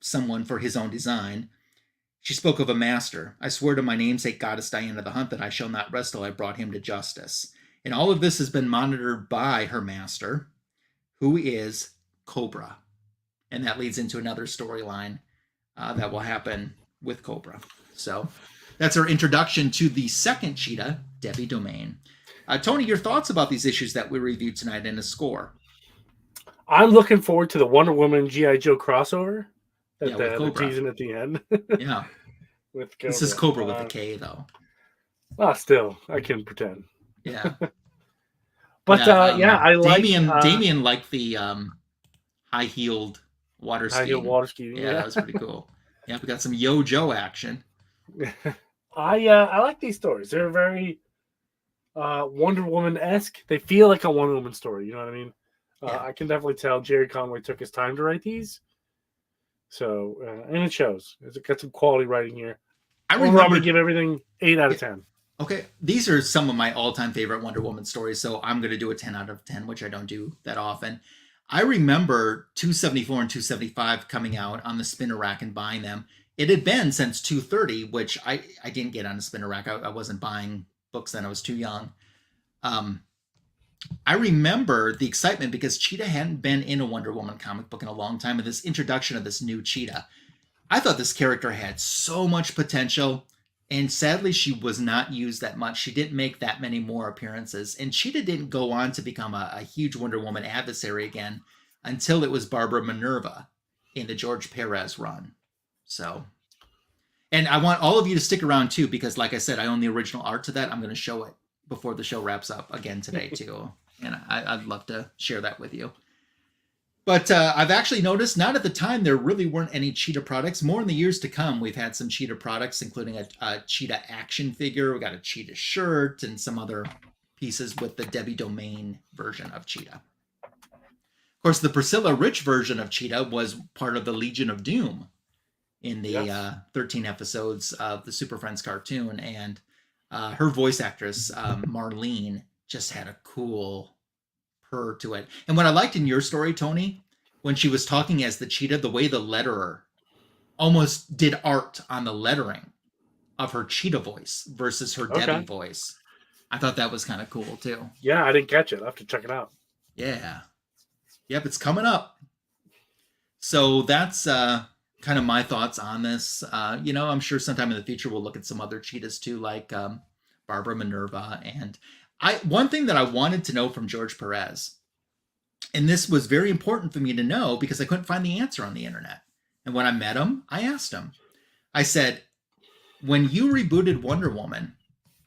someone for his own design. She spoke of a master. I swear to my namesake goddess Diana the Hunt that I shall not rest till I brought him to justice. And all of this has been monitored by her master, who is Kobra. And that leads into another storyline that will happen with Kobra. So that's our introduction to the second cheetah, Debbie Domaine. Tony, your thoughts about these issues that we reviewed tonight in a score? I'm looking forward to the Wonder Woman G.I. Joe crossover Yeah, with the Kobra. teasing at the end. Yeah. With Kobra. This is Kobra with a K, though. Still, I can pretend. Yeah. But I like Damien liked the high-heeled water skiing. High-heel water skiing. Yeah, that was pretty cool. Yeah, we got some Yo Joe action. I like these stories. They're very Wonder Woman-esque. They feel like a Wonder Woman story. You know what I mean? Yeah. I can definitely tell Gerry Conway took his time to write these. So, and it shows. It's got some quality writing here. I'm going to give everything 8 out of 10. Okay, these are some of my all-time favorite Wonder Woman stories, so I'm going to do a 10 out of 10, which I don't do that often. I remember 274 and 275 coming out on the spinner rack and buying them. It had been since 230, which I didn't get on a spinner rack. I wasn't buying books then. I was too young. I remember the excitement because Cheetah hadn't been in a Wonder Woman comic book in a long time, and this introduction of this new Cheetah. I thought this character had so much potential, and sadly she was not used that much. She didn't make that many more appearances, and Cheetah didn't go on to become a huge Wonder Woman adversary again until it was Barbara Minerva in the George Perez run. So, and I want all of you to stick around too, because like I said, I own the original art to that. I'm going to show it before the show wraps up again today too. And I'd love to share that with you. But I've actually noticed, not at the time, there really weren't any Cheetah products. More in the years to come, we've had some Cheetah products, including a Cheetah action figure. We got a Cheetah shirt and some other pieces with the Debbie Domaine version of Cheetah. Of course, the Priscilla Rich version of Cheetah was part of the Legion of Doom in the 13 episodes of the Super Friends cartoon. And her voice actress, Marlene, just had a cool purr to it. And what I liked in your story, Tony, when she was talking as the Cheetah, the way the letterer almost did art on the lettering of her Cheetah voice versus her Debbie voice. I thought that was kind of cool too. Yeah, I didn't catch it. I'll have to check it out. Yeah. Yep, it's coming up. So that's kind of my thoughts on this. I'm sure sometime in the future we'll look at some other Cheetahs too, like Barbara Minerva. And one thing that I wanted to know from George Perez, and this was very important for me to know because I couldn't find the answer on the internet. And when I met him, I asked him, I said, when you rebooted Wonder Woman,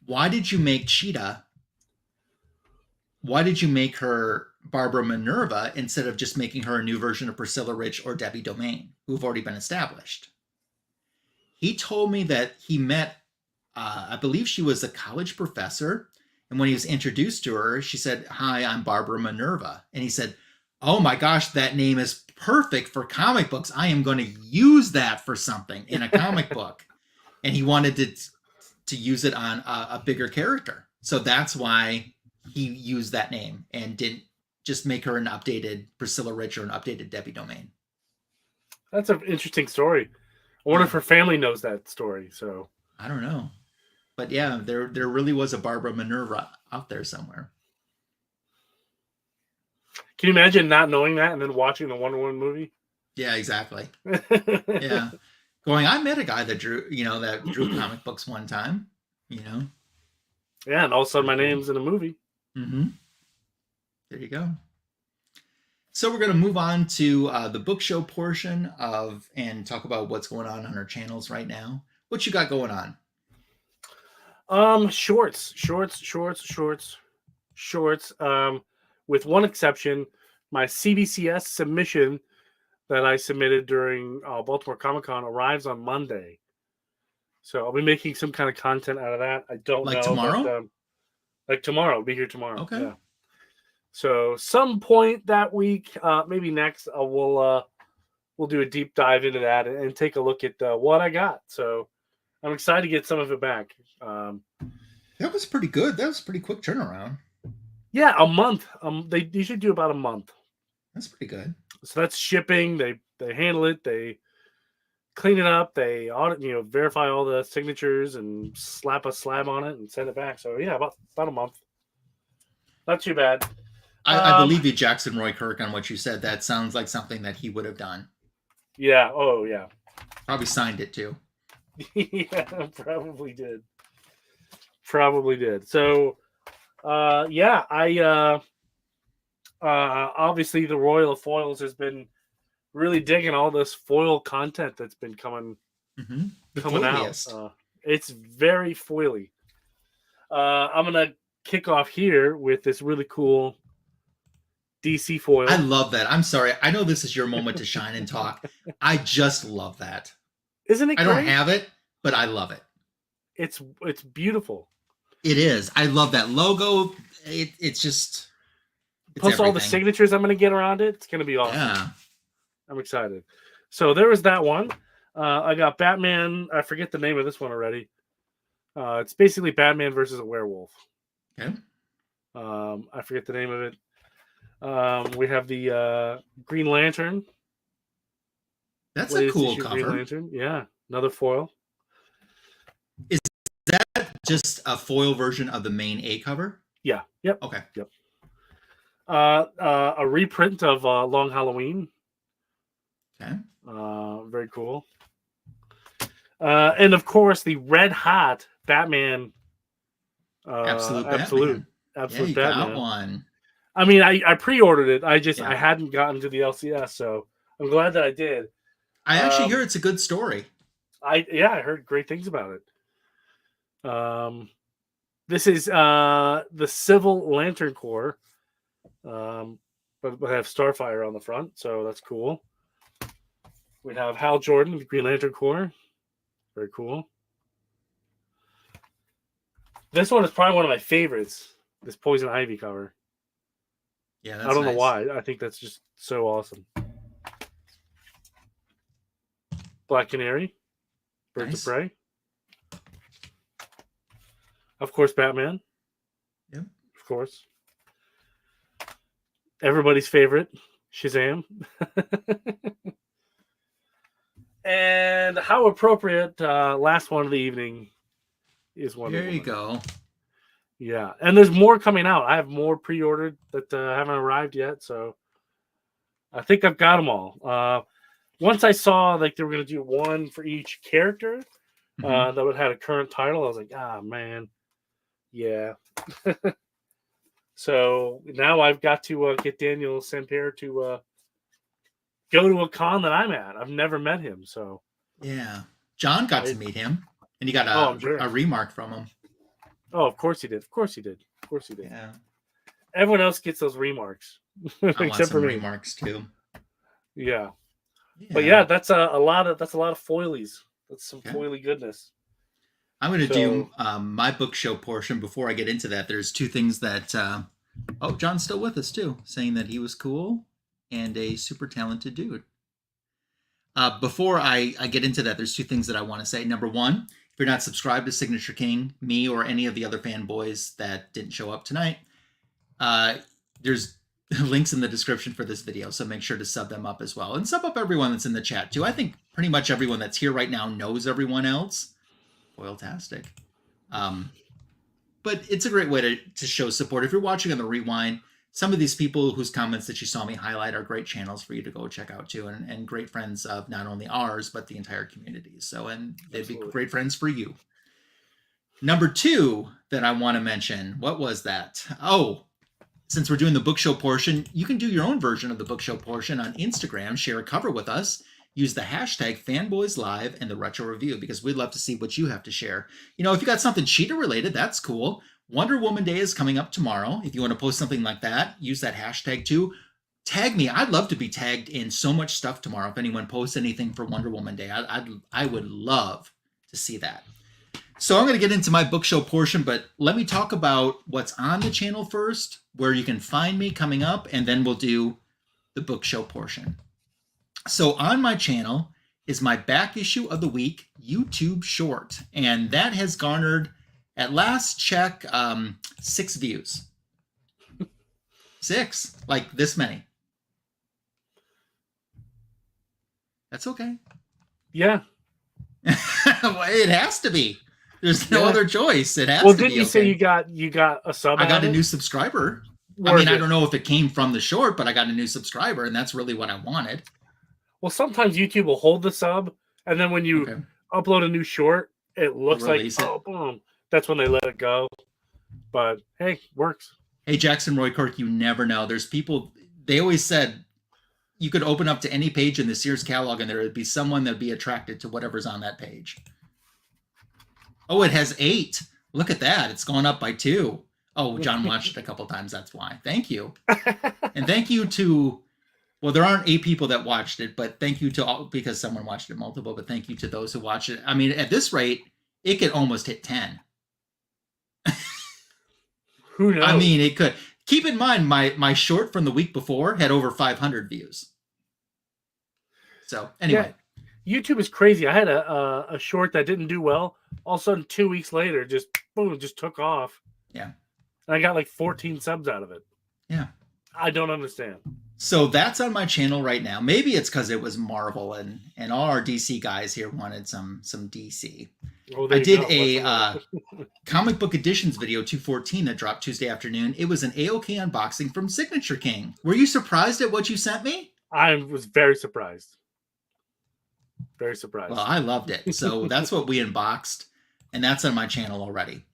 why did you make Cheetah? Why did you make her Barbara Minerva instead of just making her a new version of Priscilla Rich or Debbie Domaine, who've already been established? He told me that he met, I believe she was a college professor. And when he was introduced to her, she said, "Hi, I'm Barbara Minerva." And he said, "Oh my gosh, that name is perfect for comic books. I am going to use that for something in a comic book." And he wanted to use it on a bigger character. So that's why he used that name and didn't just make her an updated Priscilla Rich or an updated Debbie Domaine. That's an interesting story. I wonder if her family knows that story. So I don't know. But yeah, there really was a Barbara Minerva out there somewhere. Can you imagine not knowing that and then watching the Wonder Woman movie? Yeah, exactly. Yeah. Going, I met a guy that drew comic books one time, Yeah, and all of a sudden my name's in a movie. Mm-hmm. There you go. So we're going to move on to the book show portion and talk about what's going on our channels right now. What you got going on? Shorts. With one exception, my CBCS submission that I submitted during Baltimore Comic-Con arrives on Monday. So I'll be making some kind of content out of that. I don't know. Like tomorrow? But, like tomorrow. I'll be here tomorrow. Okay. Yeah. So some point that week, maybe next, we'll do a deep dive into that and take a look at what I got. So I'm excited to get some of it back. That was pretty good. That was a pretty quick turnaround. Yeah, a month. They usually do about a month. That's pretty good. So that's shipping. They handle it. They clean it up. They audit, verify all the signatures and slap a slab on it and send it back. So yeah, about a month. Not too bad. I believe you, Jackson Roy Kirk, on what you said. That sounds like something that he would have done. Yeah. Oh yeah. Probably signed it too. Yeah, probably did. So, I obviously the Royal of Foils has been really digging all this foil content that's been coming foiliest. out. It's very foily. I'm gonna kick off here with this really cool DC foil. I love that. I'm sorry. I know this is your moment to shine and talk. I just love that. Isn't it great? I don't have it, but I love it. It's beautiful. It is. I love that logo. It's just... Plus all the signatures I'm going to get around it. It's going to be awesome. Yeah. I'm excited. So there was that one. I got Batman. I forget the name of this one already. It's basically Batman versus a werewolf. Okay. I forget the name of it. We have the Green Lantern. That's a cool cover. Green Lantern. Yeah. Another foil. Is that just a foil version of the main A cover? Yeah. Yep. Okay. Yep. A reprint of Long Halloween. Okay. Very cool. And of course, the red hot Batman. Absolute Batman. Yeah, you got one. I mean, I pre-ordered it. I hadn't gotten to the LCS, so I'm glad that I did. I actually hear it's a good story. I heard great things about it. This is the Civil Lantern Corps. But we have Starfire on the front, so that's cool. We have Hal Jordan, the Green Lantern Corps. Very cool. This one is probably one of my favorites. This Poison Ivy cover. Yeah, I don't know why. I think that's just so awesome. Black Canary, Birds of Prey. Of course, Batman. Yep. Of course. Everybody's favorite, Shazam. And how appropriate, last one of the evening is Wonder Woman. There you go. Yeah, and there's more coming out. I have more pre-ordered that haven't arrived yet, so I think I've got them all. Once I saw like they were going to do one for each character that would had a current title, I was like, man, yeah. So now I've got to get Daniel Sampere to go to a con that I'm at. I've never met him, so yeah. John got to meet him, and he got a remark from him. Oh, of course he did. Of course he did. Of course he did. Yeah. Everyone else gets those remarks, except for me. Remarks too. Yeah. But yeah, that's a lot of foilies. That's some foily goodness. I'm going to do my book show portion. Before I get into that, there's two things that... John's still with us, too, saying that he was cool and a super talented dude. Before I get into that, there's two things that I want to say. Number one, if you're not subscribed to Signature King, me or any of the other fanboys that didn't show up tonight, there's links in the description for this video, so make sure to sub them up as well. And sub up everyone that's in the chat, too. I think pretty much everyone that's here right now knows everyone else. Foiltastic. But it's a great way to show support. If you're watching on the rewind, some of these people whose comments that you saw me highlight are great channels for you to go check out too, and great friends of not only ours, but the entire community. So, and they'd be great friends for you. Number two that I want to mention, what was that? Oh, since we're doing the book show portion, you can do your own version of the book show portion on Instagram, share a cover with us. Use the hashtag FanboysLive and the Retro Review because we'd love to see what you have to share. You know, if you got something Cheetah related, that's cool. Wonder Woman Day is coming up tomorrow. If you want to post something like that, use that hashtag too. Tag me. I'd love to be tagged in so much stuff tomorrow. If anyone posts anything for Wonder Woman Day, I would love to see that. So I'm going to get into my book show portion, but let me talk about what's on the channel first, where you can find me coming up, and then we'll do the book show portion. So on my channel is my back issue of the week YouTube short, and that has garnered, at last check, 6 views. 6, like this many. That's okay. Yeah. Well, it has to be. There's no other choice. It has to be. Well, didn't you say you got a sub? I got a new subscriber. I mean, I don't know if it came from the short, but I got a new subscriber, and that's really what I wanted. Well, sometimes YouTube will hold the sub, and then when you upload a new short, it looks like, oh, boom. That's when they let it go. But, hey, works. Hey, Jackson Roy Kirk, you never know. There's people, they always said, you could open up to any page in the Sears catalog and there would be someone that would be attracted to whatever's on that page. Oh, it has 8. Look at that. It's gone up by 2. Oh, John watched it a couple times. That's why. Thank you. And thank you to, well, there aren't 8 people that watched it, but thank you to all, because someone watched it multiple, but thank you to those who watched it. I mean, at this rate, it could almost hit 10. Who knows? I mean, it could. Keep in mind, my short from the week before had over 500 views. So anyway. Yeah, YouTube is crazy. I had a short that didn't do well. All of a sudden, 2 weeks later, just boom, just took off. Yeah. And I got like 14 subs out of it. Yeah. I don't understand. So that's on my channel right now. Maybe it's because it was Marvel and all our DC guys here wanted some DC. Oh, I did a comic book editions video 214 that dropped Tuesday afternoon. It was an AOK unboxing from Signature King. Were you surprised at what you sent me? I was very surprised. Very surprised. Well, I loved it. So that's what we unboxed, and that's on my channel already.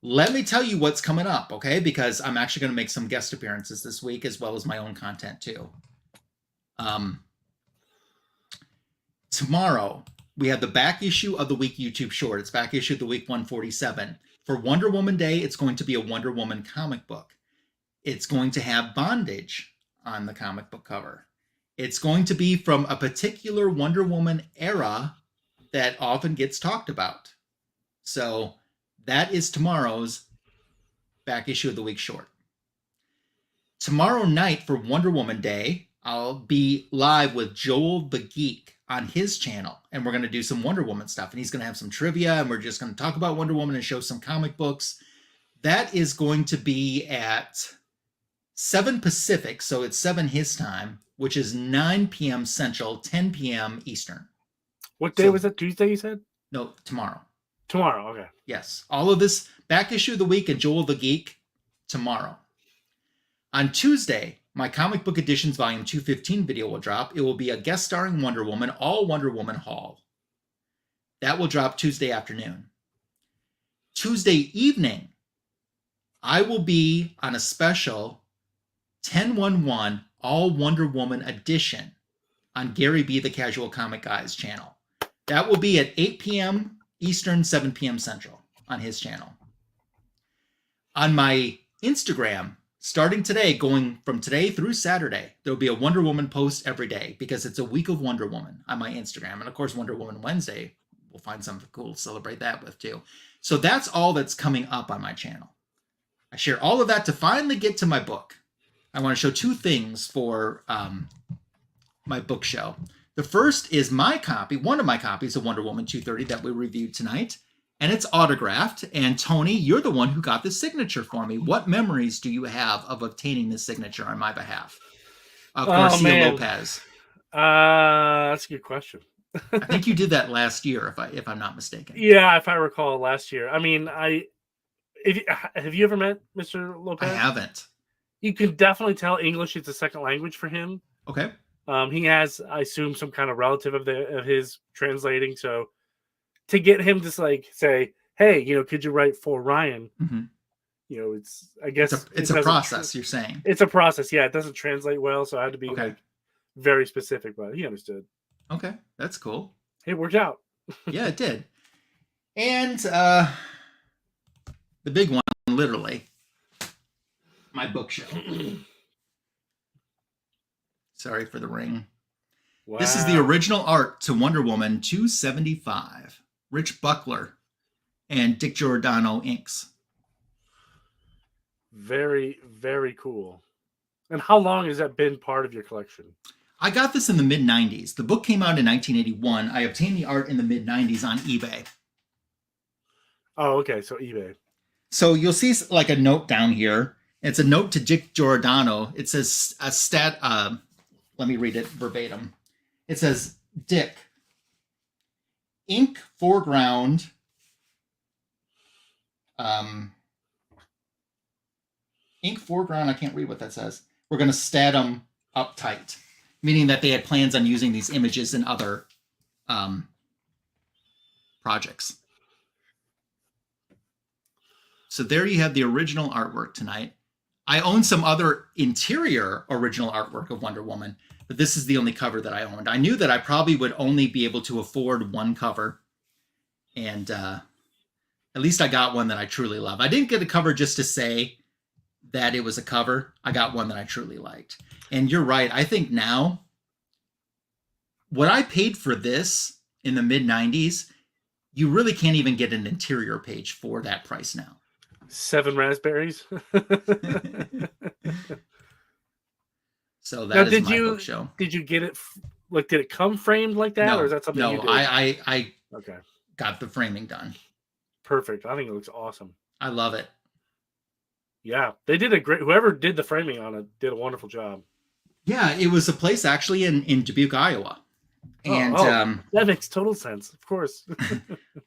Let me tell you what's coming up, okay? Because I'm actually going to make some guest appearances this week as well as my own content too. Tomorrow, we have the back issue of the week YouTube short. It's back issue of the week 147. For Wonder Woman Day, it's going to be a Wonder Woman comic book. It's going to have bondage on the comic book cover. It's going to be from a particular Wonder Woman era that often gets talked about. So that is tomorrow's back issue of the week short. Tomorrow night for Wonder Woman Day, I'll be live with Joel the Geek on his channel, and we're going to do some Wonder Woman stuff, and he's going to have some trivia, and we're just going to talk about Wonder Woman and show some comic books. That is going to be at 7 Pacific, so it's 7 his time, which is 9 p.m. Central, 10 p.m. Eastern. What day was it? Tuesday, you said? No, tomorrow. Tomorrow, okay. Yes. All of this back issue of the week and Joel the Geek tomorrow. On Tuesday, my comic book editions volume 215 video will drop. It will be a guest starring Wonder Woman, all Wonder Woman haul. That will drop Tuesday afternoon. Tuesday evening, I will be on a special 1011 all Wonder Woman edition on Gary B. the Casual Comic Guy's channel. That will be at 8 p.m. Eastern, 7 p.m. Central on his channel. On my Instagram, starting today, going from today through Saturday, there'll be a Wonder Woman post every day because it's a week of Wonder Woman on my Instagram. And of course, Wonder Woman Wednesday, we'll find something cool to celebrate that with too. So that's all that's coming up on my channel. I share all of that to finally get to my book. I want to show 2 things for my book show. The first is my copy, one of my copies of Wonder Woman 230 that we reviewed tonight. And it's autographed. And Tony, you're the one who got the signature for me. What memories do you have of obtaining this signature on my behalf? Of García-López. That's a good question. I think you did that last year, if I'm not mistaken. Yeah, if I recall last year. I mean, have you ever met Mr. Lopez? I haven't. You can definitely tell English is a second language for him. Okay. He has, I assume, some kind of relative of his translating. So to get him to like say, "Hey, could you write for Ryan?" Mm-hmm. It's I guess it's a process. You're saying it's a process. Yeah, it doesn't translate well, so I had to be like very specific, but he understood. Okay, that's cool. It worked out. Yeah, it did. And the big one, literally, my bookshelf. Sorry for the ring. Wow. This is the original art to Wonder Woman 275. Rich Buckler and Dick Giordano inks. Very, very cool. And how long has that been part of your collection? I got this in the mid-90s. The book came out in 1981. I obtained the art in the mid-90s on eBay. Oh, okay. So eBay. So you'll see like a note down here. It's a note to Dick Giordano. It says a stat. Let me read it verbatim. It says, Dick, ink foreground. Ink foreground. I can't read what that says. We're going to stat them up tight. Meaning that they had plans on using these images in other projects. So there you have the original artwork tonight. I own some other interior original artwork of Wonder Woman, but this is the only cover that I owned. I knew that I probably would only be able to afford one cover, and at least I got one that I truly love. I didn't get a cover just to say that it was a cover. I got one that I truly liked. And you're right. I think now, what I paid for this in the mid-90s, you really can't even get an interior page for that price now. 7 raspberries. So that is my book show. Did you get it? Like, did it come framed like that, or is that something you did? No, I okay. Got the framing done. Perfect. I think it looks awesome. I love it. Yeah, they did a great. Whoever did the framing on it did a wonderful job. Yeah, it was a place actually in Dubuque, Iowa. And that makes total sense. Of course.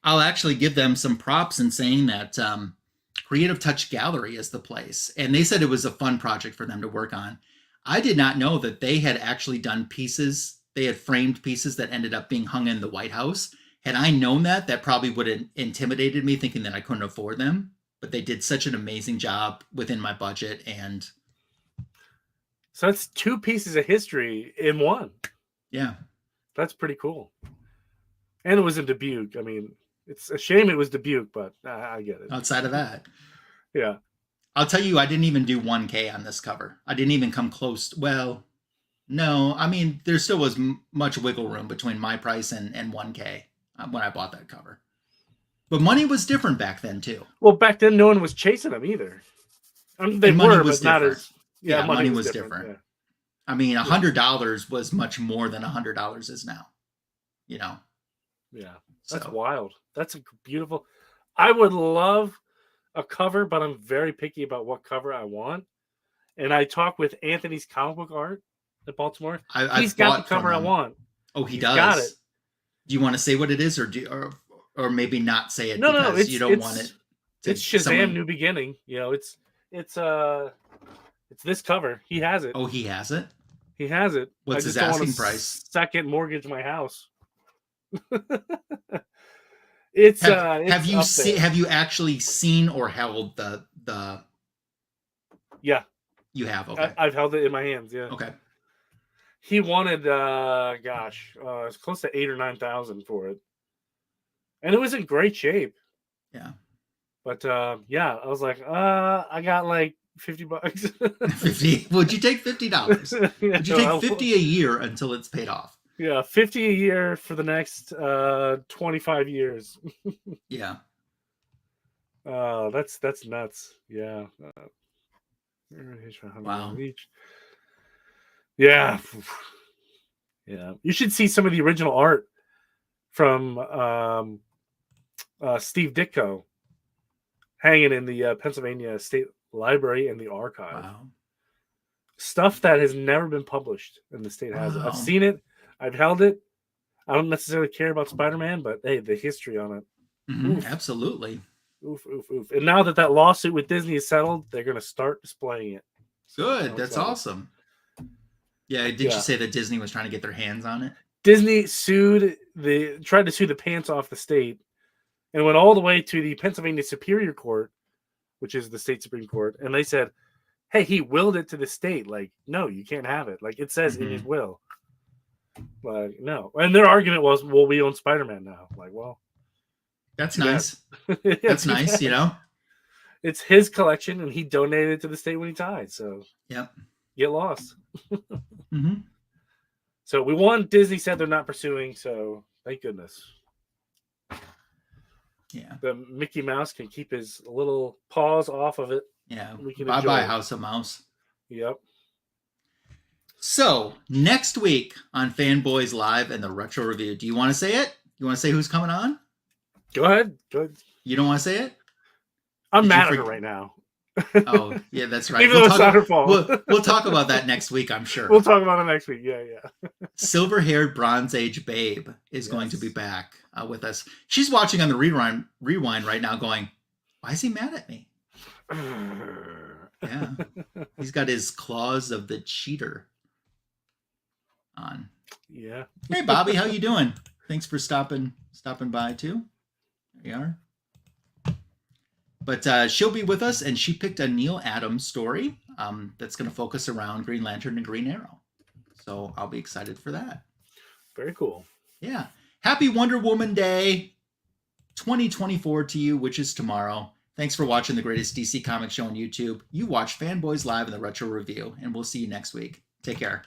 I'll actually give them some props in saying that Creative Touch Gallery is the place. And they said it was a fun project for them to work on. I did not know that they had actually done pieces. They had framed pieces that ended up being hung in the White House. Had I known that, that probably would have intimidated me, thinking that I couldn't afford them. But they did such an amazing job within my budget. And so that's 2 pieces of history in one. Yeah. That's pretty cool. And it was in Dubuque. I mean, it's a shame it was Dubuque, but I get it. Outside of that. Yeah. I'll tell you, I didn't even do 1K on this cover. I didn't even come close. Well, no. I mean, there still was much wiggle room between my price and 1K when I bought that cover. But money was different back then, too. Well, back then, no one was chasing them either. I mean, they were, but not as... Yeah, money was different. Yeah. I mean, $100 was much more than $100 is now. You know? Yeah. That's wild. That's a beautiful... I would love a cover, but I'm very picky about what cover I want. And I talk with Anthony's Comic Book Art at Baltimore. He's got the cover I want. Oh, he does? Got it. Do you want to say what it is, or maybe not say it because you don't want it? It's Shazam New Beginning. You know, it's this cover. He has it. Oh, he has it? He has it. What's his asking price? Second mortgage my house. Have you actually seen or held the Yeah. You have, okay. I've held it in my hands, yeah. Okay. He wanted it's close to 8,000 or 9,000 for it. And it was in great shape. Yeah. But I was like, I got like $50. 50. Would you take $50? Would you take 50 a year until it's paid off? Yeah, 50 a year for the next 25 years. Yeah. That's nuts. Yeah. Wow. Yeah. Yeah. You should see some of the original art from Steve Ditko hanging in the Pennsylvania State Library and the archive. Wow. Stuff that has never been published, and the state has it. I've seen it. I've held it. I don't necessarily care about Spider-Man, but hey, the history on it. Mm-hmm, absolutely. Oof, oof, oof. And now that lawsuit with Disney is settled, they're going to start displaying it. Good. That's awesome. Yeah. Did you say that Disney was trying to get their hands on it? Disney tried to sue the pants off the state and went all the way to the Pennsylvania Superior Court, which is the state Supreme Court. And they said, hey, he willed it to the state. Like, no, you can't have it. Like, it says in his will. Like, no. And their argument was, well, we own Spider-Man now. Like, well. That's nice. That's nice, you know? It's his collection, and he donated it to the state when he died. So, yep. Get lost. Mm-hmm. So we won. Disney said they're not pursuing, so thank goodness. Yeah. The Mickey Mouse can keep his little paws off of it. Yeah. We can Bye-bye, House of Mouse. Yep. So, next week on Fanboys Live and the Retro Review, do you want to say it? You want to say who's coming on? Go ahead. You don't want to say it? I'm mad at her right now. Oh, yeah, that's right. Even though it's not her fault. We'll talk about that next week, I'm sure. We'll talk about it next week. Yeah. Silver-haired Bronze Age Babe is going to be back with us. She's watching on the rewind right now going, why is he mad at me? Yeah. He's got his claws of the cheater on. Yeah. Hey, Bobby, how you doing? Thanks for stopping by, too. There you are. But she'll be with us, and she picked a Neil Adams story that's going to focus around Green Lantern and Green Arrow. So I'll be excited for that. Very cool. Yeah. Happy Wonder Woman Day 2024 to you, which is tomorrow. Thanks for watching the greatest DC comic show on YouTube. You watch Fanboys Live in the Retro Review, and we'll see you next week. Take care.